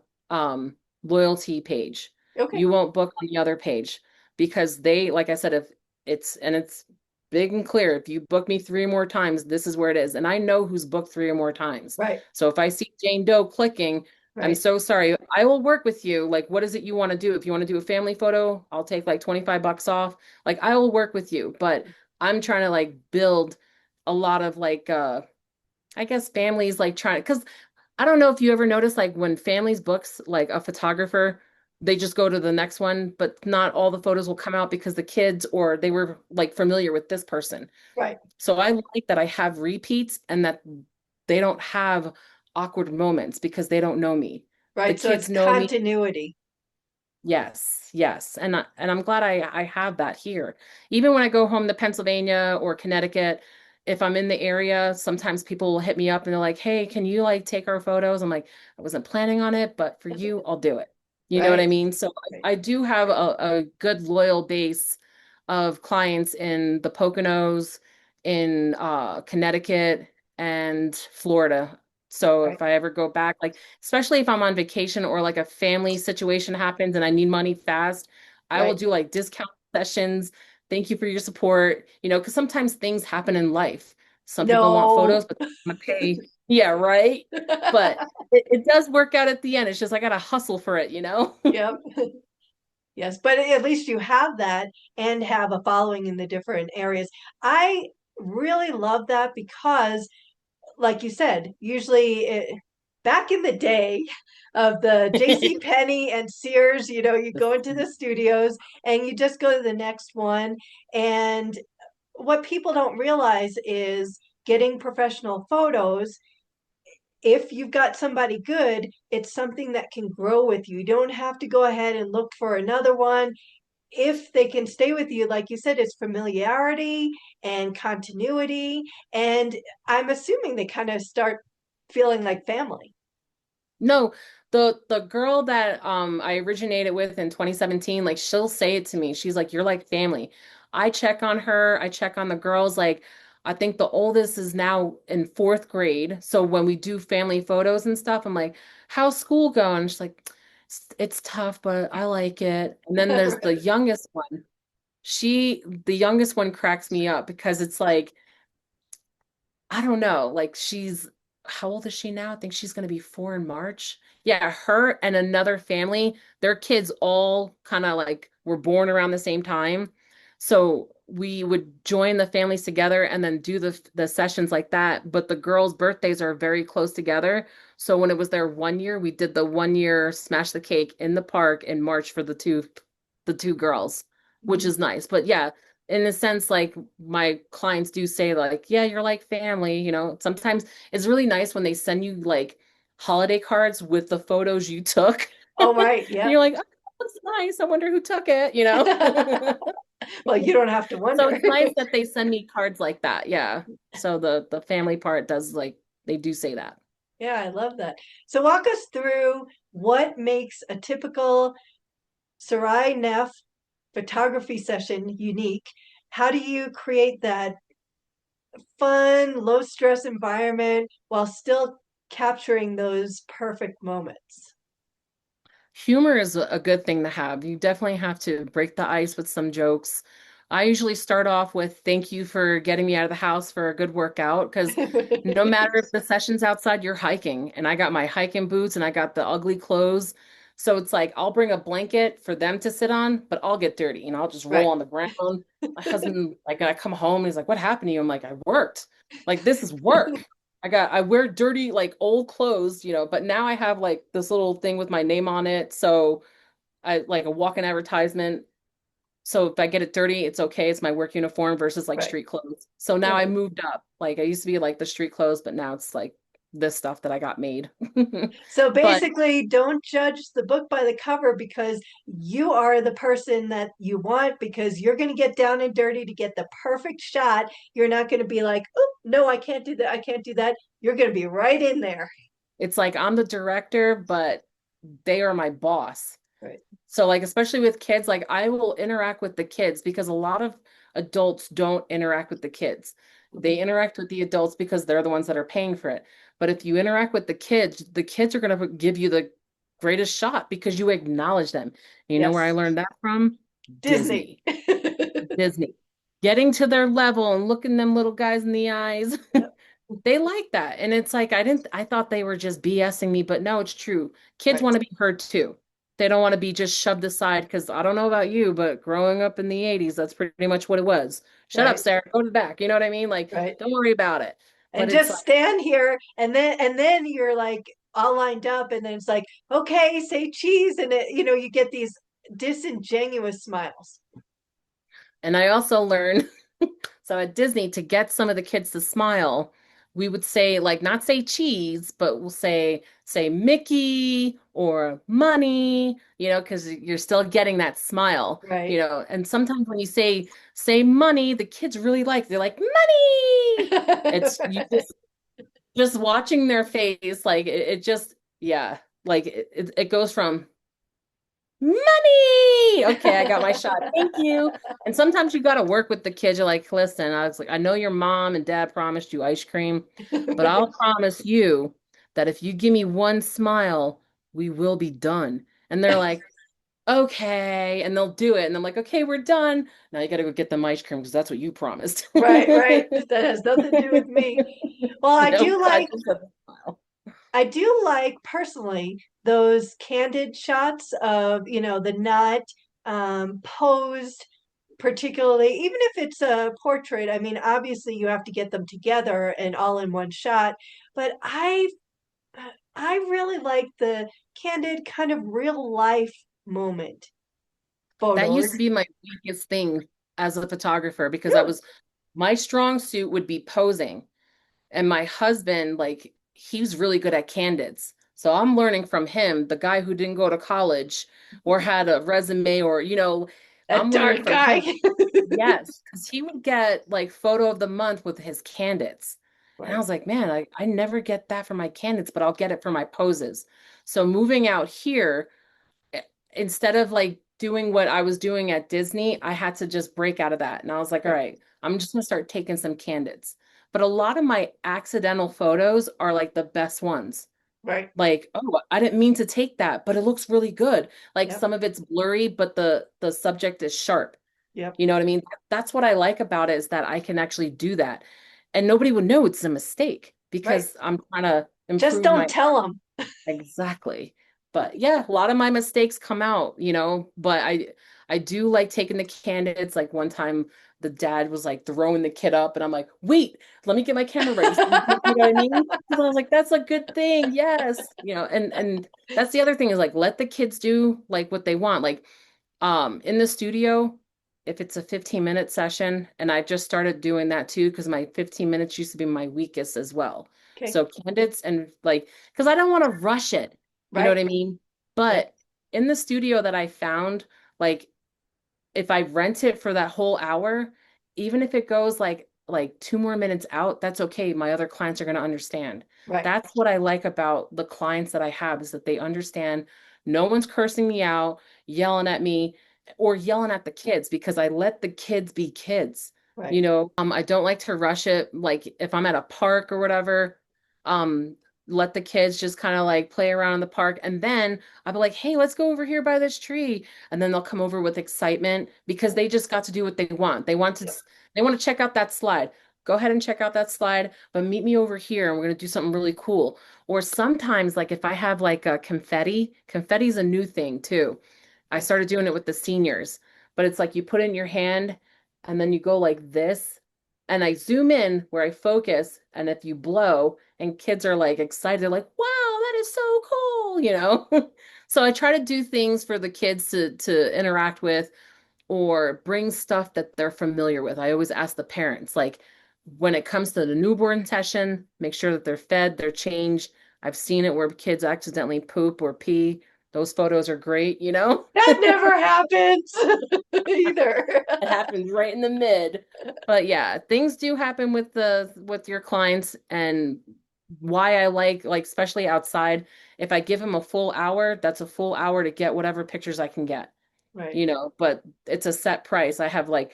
loyalty page. Okay. You won't book on the other page because they, like I said, if it's big and clear. If you book me three or more times, this is where it is. And I know who's booked three or more times. Right. So if I see Jane Doe clicking, I'm Right. so sorry. I will work with you. Like, what is it you want to do? If you want to do a family photo, I'll take like $25 off. Like, I will work with you, but I'm trying to like build a lot of like I guess families like trying because I don't know if you ever notice like when families books like a photographer, they just go to the next one, but not all the photos will come out because the kids or they were like familiar with this person. Right. So I like that I have repeats and that they don't have awkward moments because they don't know me. The Right. So it's kids know me. continuity. Yes, yes. And I'm glad I have that here. Even when I go home to Pennsylvania or Connecticut, if I'm in the area, sometimes people will hit me up and they're like, "Hey, can you like take our photos?" I'm like, "I wasn't planning on it, but for you, I'll do it." You know what I Right. mean? So Right. I do have a good loyal base of clients in the Poconos, in Connecticut and Florida. So Right. if I ever go back, like especially if I'm on vacation or like a family situation happens and I need money fast, I will Right. do like discount sessions. Thank you for your support, because sometimes things happen in life. Some people want No. photos, but they want to pay. Yeah, right. But it does work out at the end. It's just I gotta hustle for it. Yep. Yes, but at least you have that and have a following in the different areas. I really love that because, like you said, usually back in the day of the J.C. Penney and Sears, you go into the studios and you just go to the next one. And what people don't realize is getting professional photos, if you've got somebody good, it's something that can grow with you. You don't have to go ahead and look for another one. If they can stay with you, like you said, it's familiarity and continuity. And I'm assuming they kind of start feeling like family. No, the girl that I originated with in 2017, like she'll say it to me. She's like, "You're like family." I check on her, I check on the girls. Like, I think the oldest is now in fourth grade. So when we do family photos and stuff, I'm like, "How's school going?" She's like, It's tough, but I like it. And then there's the youngest one. The youngest one cracks me up because it's like, I don't know, like how old is she now? I think she's going to be 4 in March. Yeah, her and another family, their kids all kind of like were born around the same time. So we would join the families together and then do the sessions like that. But the girls' birthdays are very close together. So when it was their 1 year, we did the 1 year smash the cake in the park in March for the two girls, which is nice. But yeah, in a sense, like my clients do say, like, yeah, you're like family, sometimes it's really nice when they send you like holiday cards with the photos you took. Oh, right. And Yep. you're like, oh, that's nice. I wonder who took it. Well, you don't have to So wonder. it's nice that they send me cards like that. Yeah. So the family part does like they do say that. Yeah, I love that. So walk us through what makes a typical Sarai Neff photography session unique. How do you create that fun, low stress environment while still capturing those perfect moments? Humor is a good thing to have. You definitely have to break the ice with some jokes. I usually start off with thank you for getting me out of the house for a good workout because no matter if the session's outside, you're hiking. And I got my hiking boots and I got the ugly clothes. So it's like I'll bring a blanket for them to sit on, but I'll get dirty and I'll just roll Right. on the ground. My husband, like, I come home and he's like, what happened to you? I'm like, I worked. Like, this is work. I wear dirty, like old clothes, but now I have like this little thing with my name on it. So I like a walk-in advertisement. So if I get it dirty, it's okay. It's my work uniform versus like Right. street clothes. So now I Right. moved up. Like I used to be like the street clothes, but now it's like this stuff that I got made. So But basically, don't judge the book by the cover because you are the person that you want because you're going to get down and dirty to get the perfect shot. You're not going to be like, oh, no, I can't do that. I can't do that. You're going to be right in there. it's like I'm the director, but they are my boss. Right. So like especially with kids, like I will interact with the kids because a lot of adults don't interact with the kids. Mhm. They interact with the adults because they're the ones that are paying for it. But if you interact with the kids are going to give you the greatest shot because you acknowledge them. You know where I Yes. learned that from? Disney. Disney. Disney. Getting to their level and looking them little guys in the eyes. Yep. They like that. And it's like I thought they were just BSing me, but no, it's true. Kids Right. want to be heard too. They don't want to be just shoved aside because I don't know about you, but growing up in the 80s, that's pretty much what it was. Shut up, Right. Sarah, go to the back. You know what I mean? Like, Right. don't worry about it. And But it's just like, stand here and then you're like all lined up and then it's like, okay, say cheese and you get these disingenuous smiles. and I also learned so at Disney, to get some of the kids to smile, we would say like not say cheese, but we'll say Mickey or money, because you're still getting that smile, Right. And sometimes when you say money, the kids really they're like money. It's you just watching their face, like it just yeah, like it goes from money. Okay, I got my shot. Thank you. And sometimes you got to work with the kids. You're like, listen, I was like, I know your mom and dad promised you ice cream, but I'll promise you that if you give me one smile, we will be done. And they're like, okay. And they'll do it. And I'm like, okay, we're done. Now you got to go get them ice cream because that's what you promised. Right, right. That has nothing to do with me. Well, I Nope, do I like just have a smile. I do like personally those candid shots of, the nut posed particularly, even if it's a portrait. I mean, obviously you have to get them together and all in one shot, but I really like the candid kind of real life moment That used photos. to be my weakest thing as a photographer because Really? my strong suit would be posing. And my husband, like, he's really good at candids. So I'm learning from him, the guy who didn't go to college or had a resume or, That I'm learning darn from guy. him. Yes, because he would get like photo of the month with his candids. And I Right, was like, man, I never get that for my candids, but I'll get it for my poses. So moving out here, eh, instead of like doing what I was doing at Disney, I had to just break out of that. And I was like, all right. right, I'm just gonna start taking some candids. But a lot of my accidental photos are like the best ones. Right. Like, oh, I didn't mean to take that, but it looks really good. Like Yep. some of it's blurry, but the subject is sharp. Yep. You know what I mean? That's what I like about it is that I can actually do that. And nobody would know it's a mistake Right. because I'm trying to Just improve don't my tell them. exactly. But yeah, a lot of my mistakes come out, but I do like taking the candidates. Like one time the dad was like throwing the kid up and I'm like, "Wait, let me get my camera ready." So you know what I mean? Because I was like, "That's a good thing." Yes. And that's the other thing is like let the kids do like what they want. Like in the studio, if it's a 15-minute session, and I just started doing that too, because my 15 minutes used to be my weakest as well. Okay. So candidates and like, because I don't want to rush it, you know what Right. I mean? Yep. But in the studio that I found, like if I rent it for that whole hour, even if it goes like 2 more minutes out, that's okay. My other clients are going to understand. Right. That's what I like about the clients that I have is that they understand no one's cursing me out, yelling at me, or yelling at the kids because I let the kids be kids. Right. I don't like to rush it. Like if I'm at a park or whatever, um, let the kids just kind of like play around in the park. And then I'll be like, hey, let's go over here by this tree and then they'll come over with excitement because Right. they just got to do what they want. Yep. They want to check out that slide. Go ahead and check out that slide, but meet me over here and we're going to do something really cool. Or sometimes like if I have like a confetti's a new thing too. I Okay. started doing it with the seniors, but it's like you put it in your hand and then you go like this and I zoom in where I focus and if you blow and kids are like excited, they're like, "Wow, that is so cool." So I try to do things for the kids to interact with or bring stuff that they're familiar with. I always ask the parents, like when it comes to the newborn session, make sure that they're fed, they're changed. I've seen it where kids accidentally poop or pee. Those photos are great. That never happens either. It happens right in the mid. But yeah, things do happen with your clients and why I like especially outside, if I give them a full hour, that's a full hour to get whatever pictures I can get, Right. but it's a set price. I have like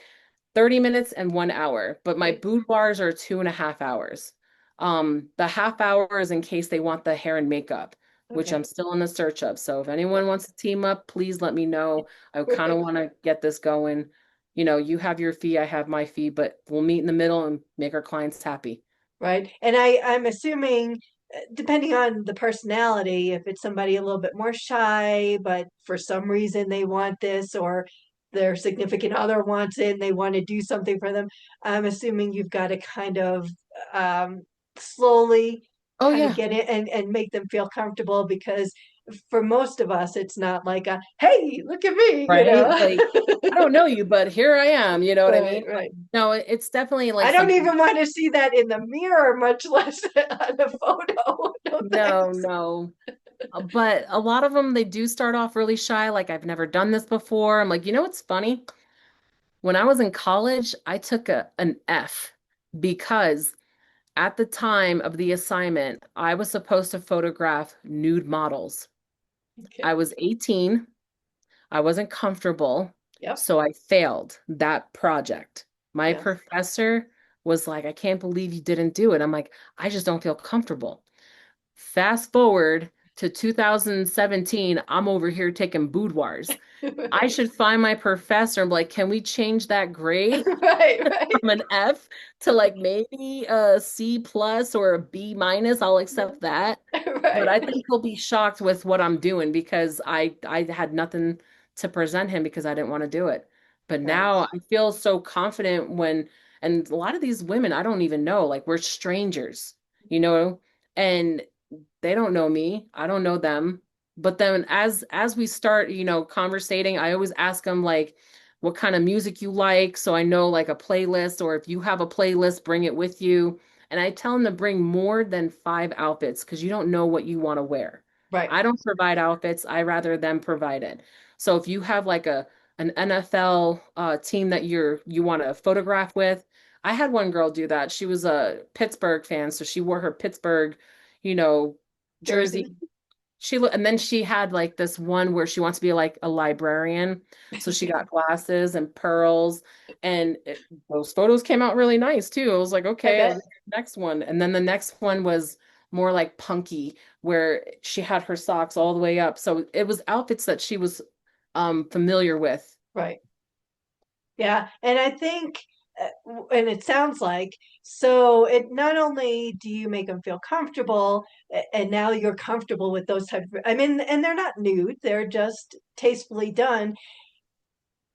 30 minutes and 1 hour, but my Okay. boudoirs are 2.5 hours. The half hour is in case they want the hair and makeup, which I'm Okay. still in the search of. So if anyone wants to team up, please let me know. I kind of want to get this going. You have your fee, I have my fee, but we'll meet in the middle and make our clients happy. Right. And I'm assuming, depending on the personality, if it's somebody a little bit more shy, but for some reason they want this, or their significant other wants it and they want to do something for them, I'm assuming you've got to kind of um, slowly Oh kind of yeah, get it and make them feel comfortable because for most of us, it's not like a, hey, look at me, you right? know? Like I don't know you, but here I am, you know what I Right, mean? right. No, it's definitely like I don't something. even want to see that in the mirror, much less on a photo. No No, thanks. no. But a lot of them, they do start off really shy. Like, I've never done this before. I'm like, what's funny? When I was in college, I took an F because at the time of the assignment, I was supposed to photograph nude models. I Okay. was 18. I wasn't comfortable. Yep. So I failed that project. My Yeah. professor was like, I can't believe you didn't do it. I'm like, I just don't feel comfortable. Fast forward to 2017, I'm over here taking boudoirs. I Right. should find my professor and be like, can we change that grade Right. Right. from an F to like maybe a C plus or a B minus? I'll accept that. But Right. I think he'll be shocked with what I'm doing because I had nothing to present him because I didn't want to do it. But Right. now I feel so confident and a lot of these women I don't even know, like we're strangers, you know, and they don't know me. I don't know them. But then as we start, conversating, I always ask them like what kind of music you like so I know like a playlist or if you have a playlist, bring it with you. And I tell them to bring more than 5 outfits because you don't know what you want to wear. Right. I don't provide outfits, I rather them provide it. So if you have like an NFL team that you want to photograph with, I had one girl do that. She was a Pittsburgh fan, so she wore her Pittsburgh, you know, jersey. Jersey. And then she had like this one where she wants to be like a librarian. So she got glasses and pearls, and those photos came out really nice too. I was like, I okay, bet. next one. And then the next one was more like punky, where she had her socks all the way up. So it was outfits that she was familiar with. Right. Yeah, and I think, and it sounds like, so it not only do you make them feel comfortable, and now you're comfortable with those type of, I mean, and they're not nude, they're just tastefully done,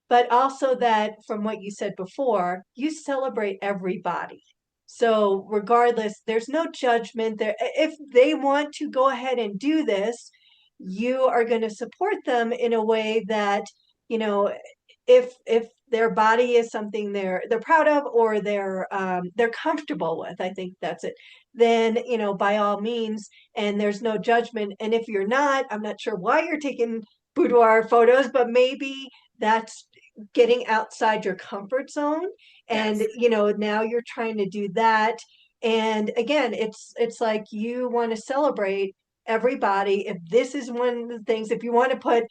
but also that from what you said before, you celebrate everybody. So regardless, there's no judgment there. If they want to go ahead and do this, you are going to support them in a way that, you know, if their body is something they're proud of, or they're comfortable with, I think that's it. Then, by all means, and there's no judgment. And if you're not, I'm not sure why you're taking boudoir photos, but maybe that's getting outside your comfort zone. And Yes. now you're trying to do that. And again, it's like you want to celebrate everybody. If this is one of the things, if you want to put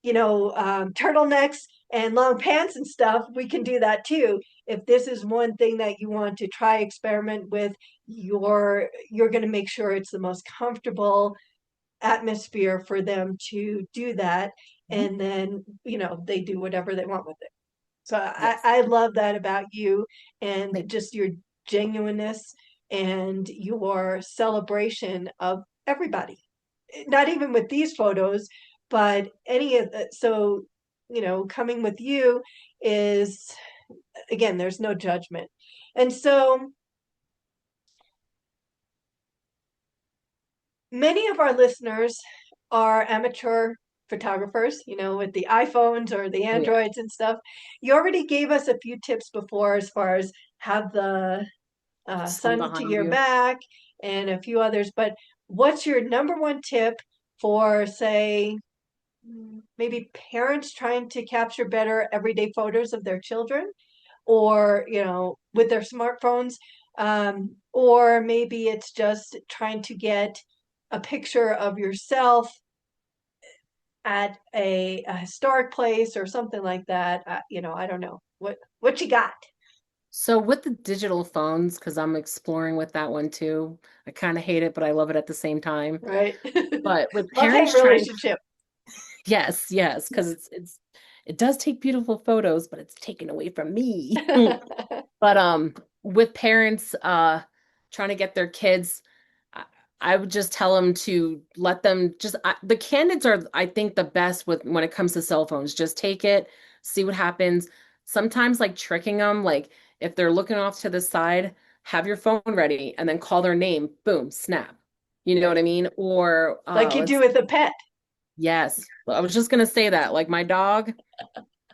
turtlenecks and long pants and stuff, we can do that too. If this is one thing that you want to try experiment with, you're going to make sure it's the most comfortable atmosphere for them to do that. Mhm. And then they do whatever they want with it. So Yes. I love that about you, and Thank just your genuineness and your celebration of everybody. Not even with these photos, but any of the, so coming with you is, again, there's no judgment. And so many of our listeners are amateur photographers, with the iPhones or the you. Oh, yeah. Androids and stuff. You already gave us a few tips before, as far as have the Sun sun to behind your you. back and a few others. But what's your number one tip for, say, maybe parents trying to capture better everyday photos of their children, or with their smartphones, or maybe it's just trying to get a picture of yourself at a historic place or something like that. I don't know what you got. So with the digital phones, because I'm exploring with that one too, I kind of hate it, but I love it at the same time. Right. But with Love-hate parents trying, relationship. yes, yes, because it does take beautiful photos, but it's taken away from me. But with parents trying to get their kids, I, I would just tell them to let them just the candidates are, I think, the best with when it comes to cell phones. Just take it, see what happens. Sometimes like tricking them, like if they're looking off to the side, have your phone ready and then call their name, boom, snap. You know what Right. I mean? Or Like you do let's with a pet. yes. I was just gonna say that. Like my dog,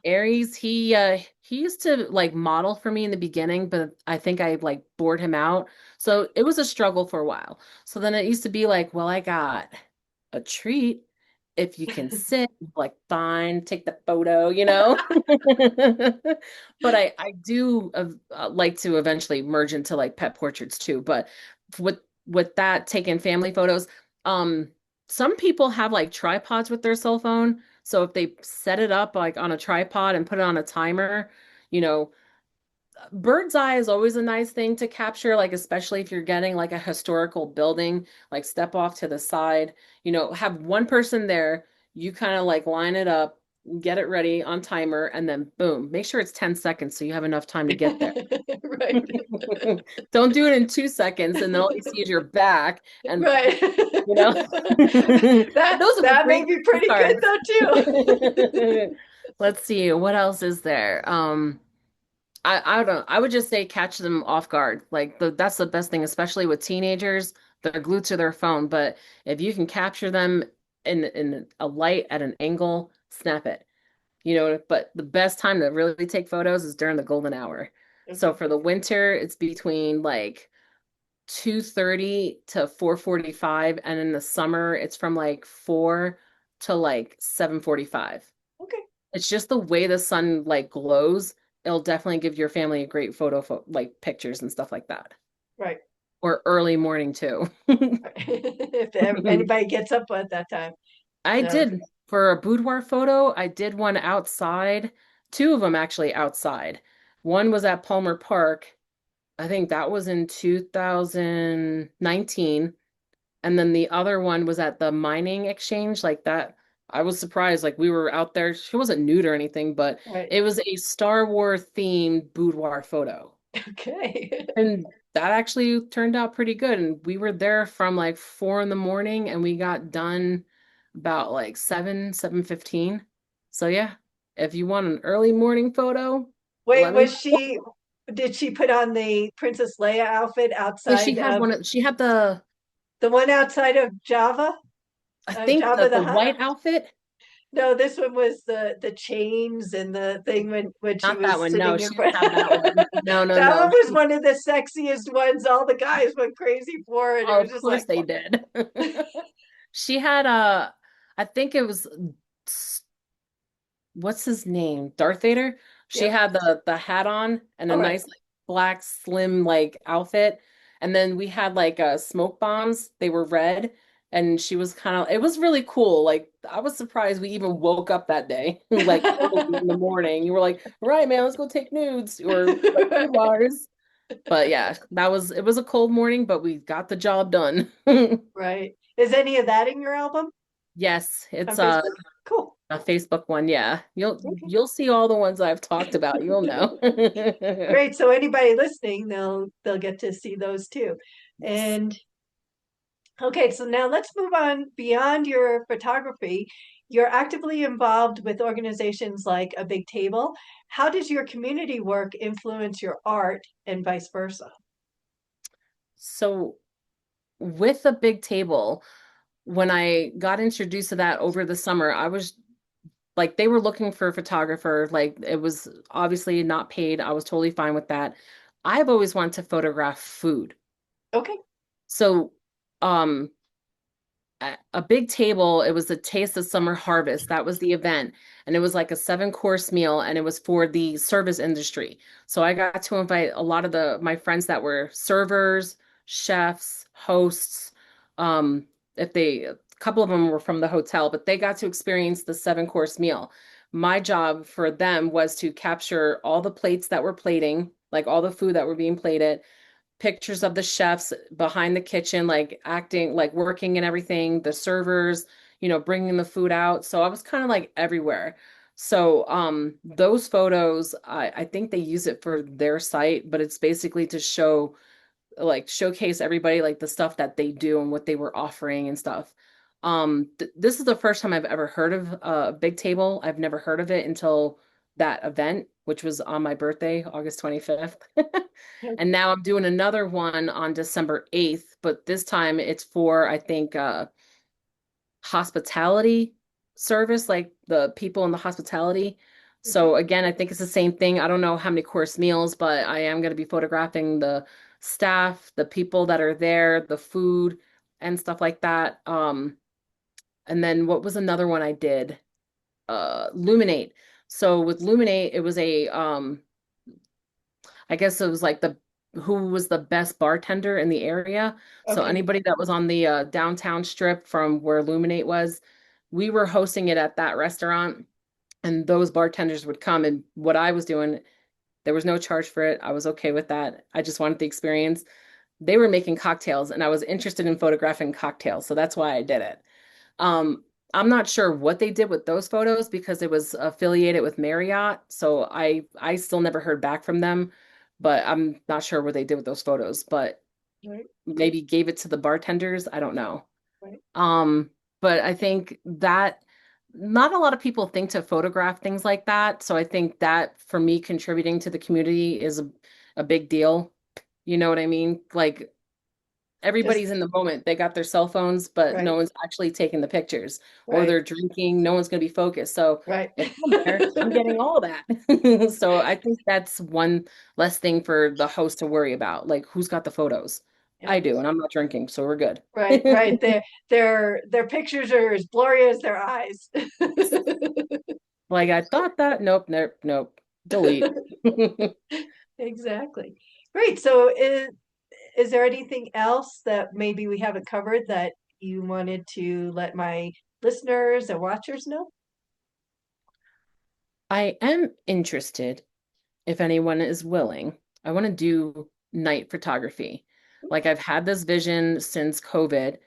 Aries, he used to like model for me in the beginning, but I think I like bored him out. So it was a struggle for a while. So then it used to be like, well, I got a treat if you can sit, like fine, take the photo, you know? But I do like to eventually merge into like pet portraits too. But with with that, taking family photos, um, some people have like tripods with their cell phone. So if they set it up like on a tripod and put it on a timer, you know, bird's eye is always a nice thing to capture, like especially if you're getting like a historical building, like step off to the side, have one person there, you kind of like line it up, get it ready on timer, and then boom, make sure it's 10 seconds so you have enough time to get there. Right. Don't do it in 2 seconds and then all you see is your back and Right. you know. But That those are the that may great be pretty good cards. though too. Let's see, what else is there? I don't know. I would just say catch them off guard. Like that's the best thing, especially with teenagers. They're glued to their phone, but if you can capture them in a light at an angle, snap it. But the best time to really take photos is during the golden hour. So Okay. for the winter, it's between like 2:30 to 4:45, and in the summer, it's from like 4 to like 7:45. Okay. It's just the way the sun like glows. It'll definitely give your family a great like pictures and stuff like that. Right. Or early morning too. If anybody gets up at that time. I So did for a boudoir photo, I did one outside, two of them actually outside. One was at Palmer Park. I think that was in 2019. And then the other one was at the mining exchange, like that. I was surprised. Like we were out there. She wasn't nude or anything, but Right. it was a Star Wars themed boudoir photo. Okay. And that actually turned out pretty good. And we were there from like 4 in the morning and we got done about like 7:15. So yeah, if you want an early morning photo, Wait, let me did she put on the Princess Leia outfit know. She outside had of she had the, the one outside of Java? I think Java the the Hutt? white outfit. No, this one was the chains and the thing when she Not that was one. No, sitting in she didn't front. have that one. No, no, That one no. was one of the sexiest ones. All the guys went crazy for it. It Oh, was of just course like, they did. She had I think it was what's his name? Darth Vader. She yep. had the hat on and a All right. nice like black slim like outfit. And then we had like smoke bombs. They were red. And she was kind of, it was really cool. Like I was surprised we even woke up that day, like early in the morning. You were like, all right, man, let's go take nudes or boudoirs. But yeah, it was a cold morning, but we got the job done. Right. Is any of that in your album Yes, it's on Facebook? Cool. a Facebook one, yeah. Okay. You'll see all the ones I've talked about. You'll know. Great. So anybody listening, they'll get to see those too. Yes. And okay, so now let's move on beyond your photography. You're actively involved with organizations like A Big Table. How does your community work influence your art and vice versa? So with a big table, when I got introduced to that over the summer, I was like, they were looking for a photographer. Like it was obviously not paid. I was totally fine with that. I've always wanted to photograph food. Okay. So, um, a big table. It was a Taste of Summer Harvest. That was the event. And it was like a 7 course meal and it was for the service industry. So I got to invite a lot of my friends that were servers, chefs, hosts. If they a couple of them were from the hotel, but they got to experience the 7 course meal. My job for them was to capture all the plates that were plating, like all the food that were being plated, pictures of the chefs behind the kitchen, like acting, like working and everything, the servers, bringing the food out. So I was kind of like everywhere. So those photos, I think they use it for their site, but it's basically to showcase everybody like the stuff that they do and what they were offering and stuff. This is the first time I've ever heard of Big Table. I've never heard of it until that event, which was on my birthday, August 25th. And now I'm doing another one on December 8th, but this time it's for, I think, hospitality service, like the people in the hospitality. Okay. So again, I think it's the same thing. I don't know how many course meals, but I am going to be photographing the staff, the people that are there, the food and stuff like that. And then what was another one I did? Luminate. So with Luminate, it was I guess it was like the who was the best bartender in the area. So Okay. anybody that was on the downtown strip from where Luminate was, we were hosting it at that restaurant, and those bartenders would come. And what I was doing, there was no charge for it. I was okay with that. I just wanted the experience. They were making cocktails, and I was interested in photographing cocktails, so that's why I did it. I'm not sure what they did with those photos because it was affiliated with Marriott. So I still never heard back from them, but I'm not sure what they did with those photos, but Right. maybe gave it to the bartenders. I don't know. Right. Um, but I think that not a lot of people think to photograph things like that. So I think that for me contributing to the community is a big deal. You know what I mean? Like Just everybody's in the moment. They got their cell phones, but no right. one's actually taking the pictures, or Right. they're drinking. No one's going to be focused. So Right. if I'm there, I'm getting all that. So I think that's one less thing for the host to worry about. Like, who's got the photos? I Yep. do, and I'm not drinking, so we're good. Right. Right. Their pictures are as blurry as their eyes. Like I thought that. Nope, nope, nope. Delete. Exactly. Great. So is there anything else that maybe we haven't covered that you wanted to let my listeners or watchers know? I am interested if anyone is willing. I want to do night photography. Like I've had this vision since COVID.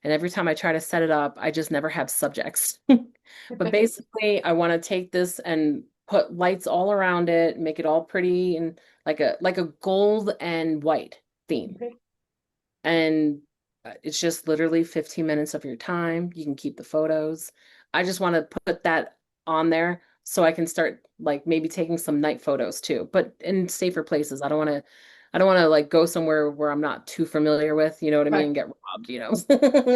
And every time I try to set it up, I just never have subjects. But basically, I want to take this and put lights all around it, make it all pretty and like a gold and white theme. Okay. And it's just literally 15 minutes of your time. You can keep the photos. I just want to put that on there so I can start like maybe taking some night photos too, but in safer places. I don't want to like go somewhere where I'm not too familiar with, you know what I Right. mean, and get robbed, you know.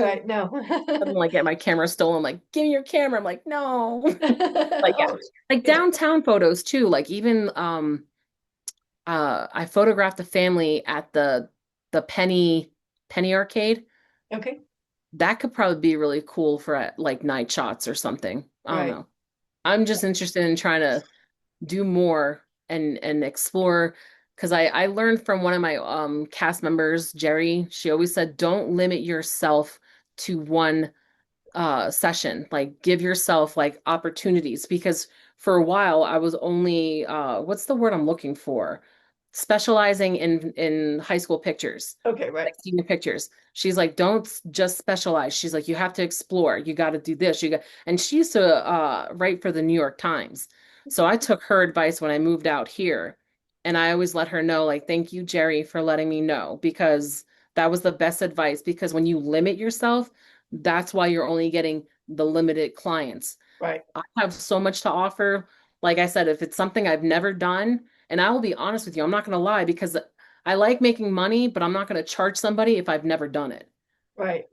Right. No. I don't like get my camera stolen, like, give me your camera. I'm like, no. Like yeah. Oh, Like yeah. downtown photos too. Like even I photographed a family at the Penny Arcade. Okay. That could probably be really cool for like night shots or something. I don't Right. know. I'm just interested in trying to do more and explore because I learned from one of my cast members, Jerry. She always said, don't limit yourself to one session. Like give yourself like opportunities because for a while I was only what's the word I'm looking for? Specializing in high school pictures, Okay. Right. like senior pictures. She's like, don't just specialize. She's like, you have to explore. You got to do this. You got, and she used to write for the New York Times. So I took her advice when I moved out here, and I always let her know, like, thank you, Jerry, for letting me know because that was the best advice. Because when you limit yourself, that's why you're only getting the limited clients. Right. I have so much to offer. Like I said, if it's something I've never done, and I will be honest with you, I'm not going to lie because I like making money, but I'm not going to charge somebody if I've never done it. Right.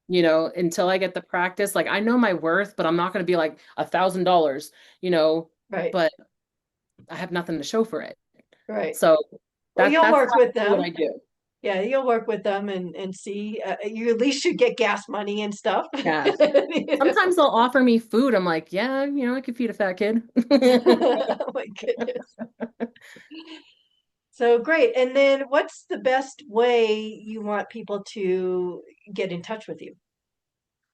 Until I get the practice. Like I know my worth, but I'm not going to be like $1,000, you know, Right. but I have nothing to show for it. Right. So Well, you'll that's work with what them. I do. Yeah, you'll work with them and see. You at least should get gas money and stuff. Yeah. Sometimes they'll offer me food. I'm like, yeah, I could feed a fat kid. Oh my goodness. So great. And then what's the best way you want people to get in touch with you?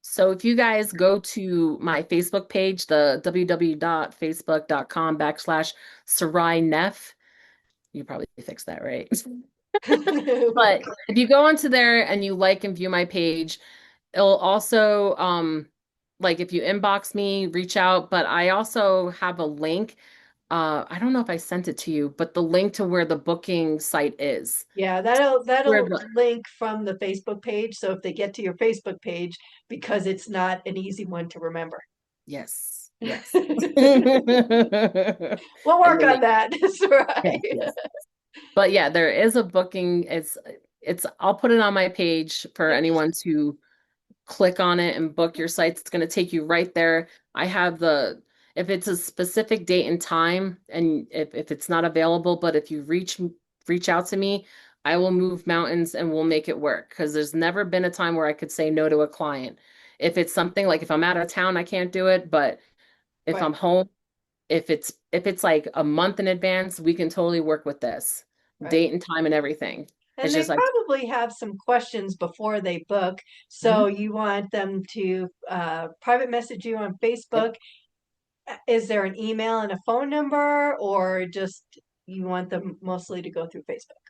So if you guys go to my Facebook page, the www.facebook.com/Sarai Neff, you probably fixed that right. But if you go onto there and you like and view my page, it'll also like if you inbox me, reach out, but I also have a link. I don't know if I sent it to you, but the link to where the booking site is. Yeah, that'll Where that'll the link from the Facebook page. So if they get to your Facebook page, because it's not an easy one to remember. Yes, yes. We'll And work then on that. That's right. yes, yes. But yeah, there is a booking. It's I'll put it on my page for Yep. anyone to click on it and book your sites. It's going to take you right there. I have if it's a specific date and time and if it's not available, but if you reach out to me, I will move mountains and we'll make it work because there's never been a time where I could say no to a client. If it's something like if I'm out of town, I can't do it, but if Right, I'm home, if it's like a month in advance, we can totally work with this right. date and time and everything. And It's they just like, probably have some questions before they book. So mhm, you want them to private message you on yep. Facebook. Is there an email and a phone number, or just you want them mostly to go through Facebook?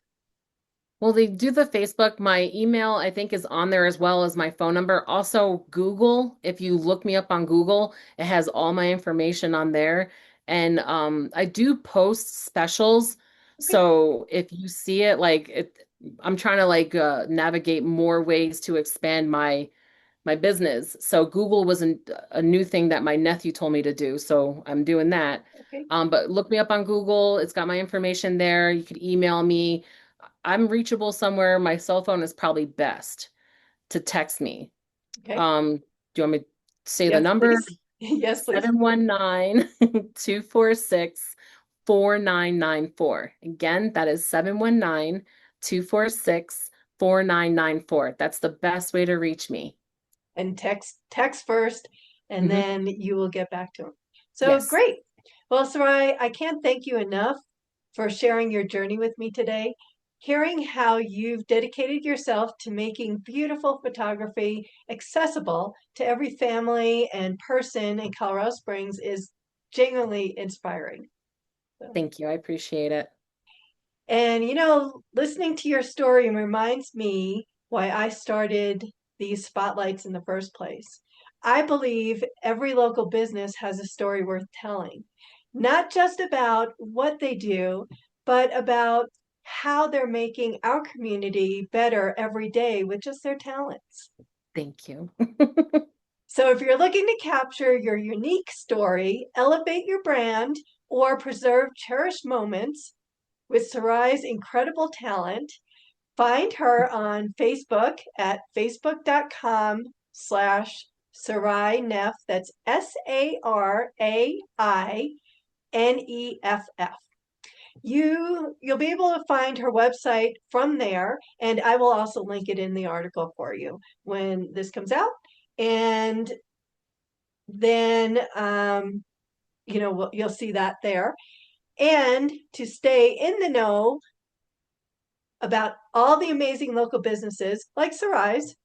Well, they do the Facebook. My email, I think, is on there as well as my phone number. Also, Google. If you look me up on Google, it has all my information on there. And I do post specials. Okay, So if you see it, I'm trying to like navigate more ways to expand my business. So Google wasn't a new thing that my nephew told me to do. So I'm doing that. okay, But look me up on Google. It's got my information there. You could email me. I'm reachable somewhere. My cell phone is probably best to text me. okay. Do you want me to say the Yes, number? please. Yes, please. 719 246 4994. Again, that is 719 246 4994. That's the best way to reach me. And text first, and Hmm. then you will get back to them. So Yes. great. Well, Sarai, I can't thank you enough for sharing your journey with me today. Hearing how you've dedicated yourself to making beautiful photography accessible to every family and person in Colorado Springs is genuinely inspiring. So, Thank you. I appreciate it. and listening to your story reminds me why I started these spotlights in the first place. I believe every local business has a story worth telling, not just about what they do, but about how they're making our community better every day with just their talents. Thank you. So if you're looking to capture your unique story, elevate your brand, or preserve cherished moments with Sarai's incredible talent, find her on Facebook at facebook.com/Sarai Neff. That's SaraiNeff. You'll be able to find her website from there, and I will also link it in the article for you when this comes out. And then you'll see that there. And to stay in the know about all the amazing local businesses like Sarai's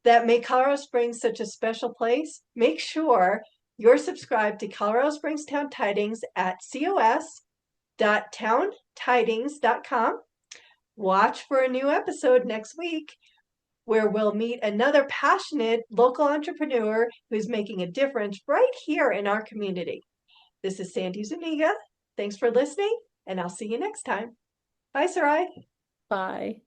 that make Colorado Springs such a special place, make sure you're subscribed to Colorado Springs Town Tidings at cos.towntidings.com. Watch for a new episode next week where we'll meet another passionate local entrepreneur who's making a difference right here in our community. This is Sandy Zuniga. Thanks for listening, and I'll see you next time. Bye, Sarai. Bye.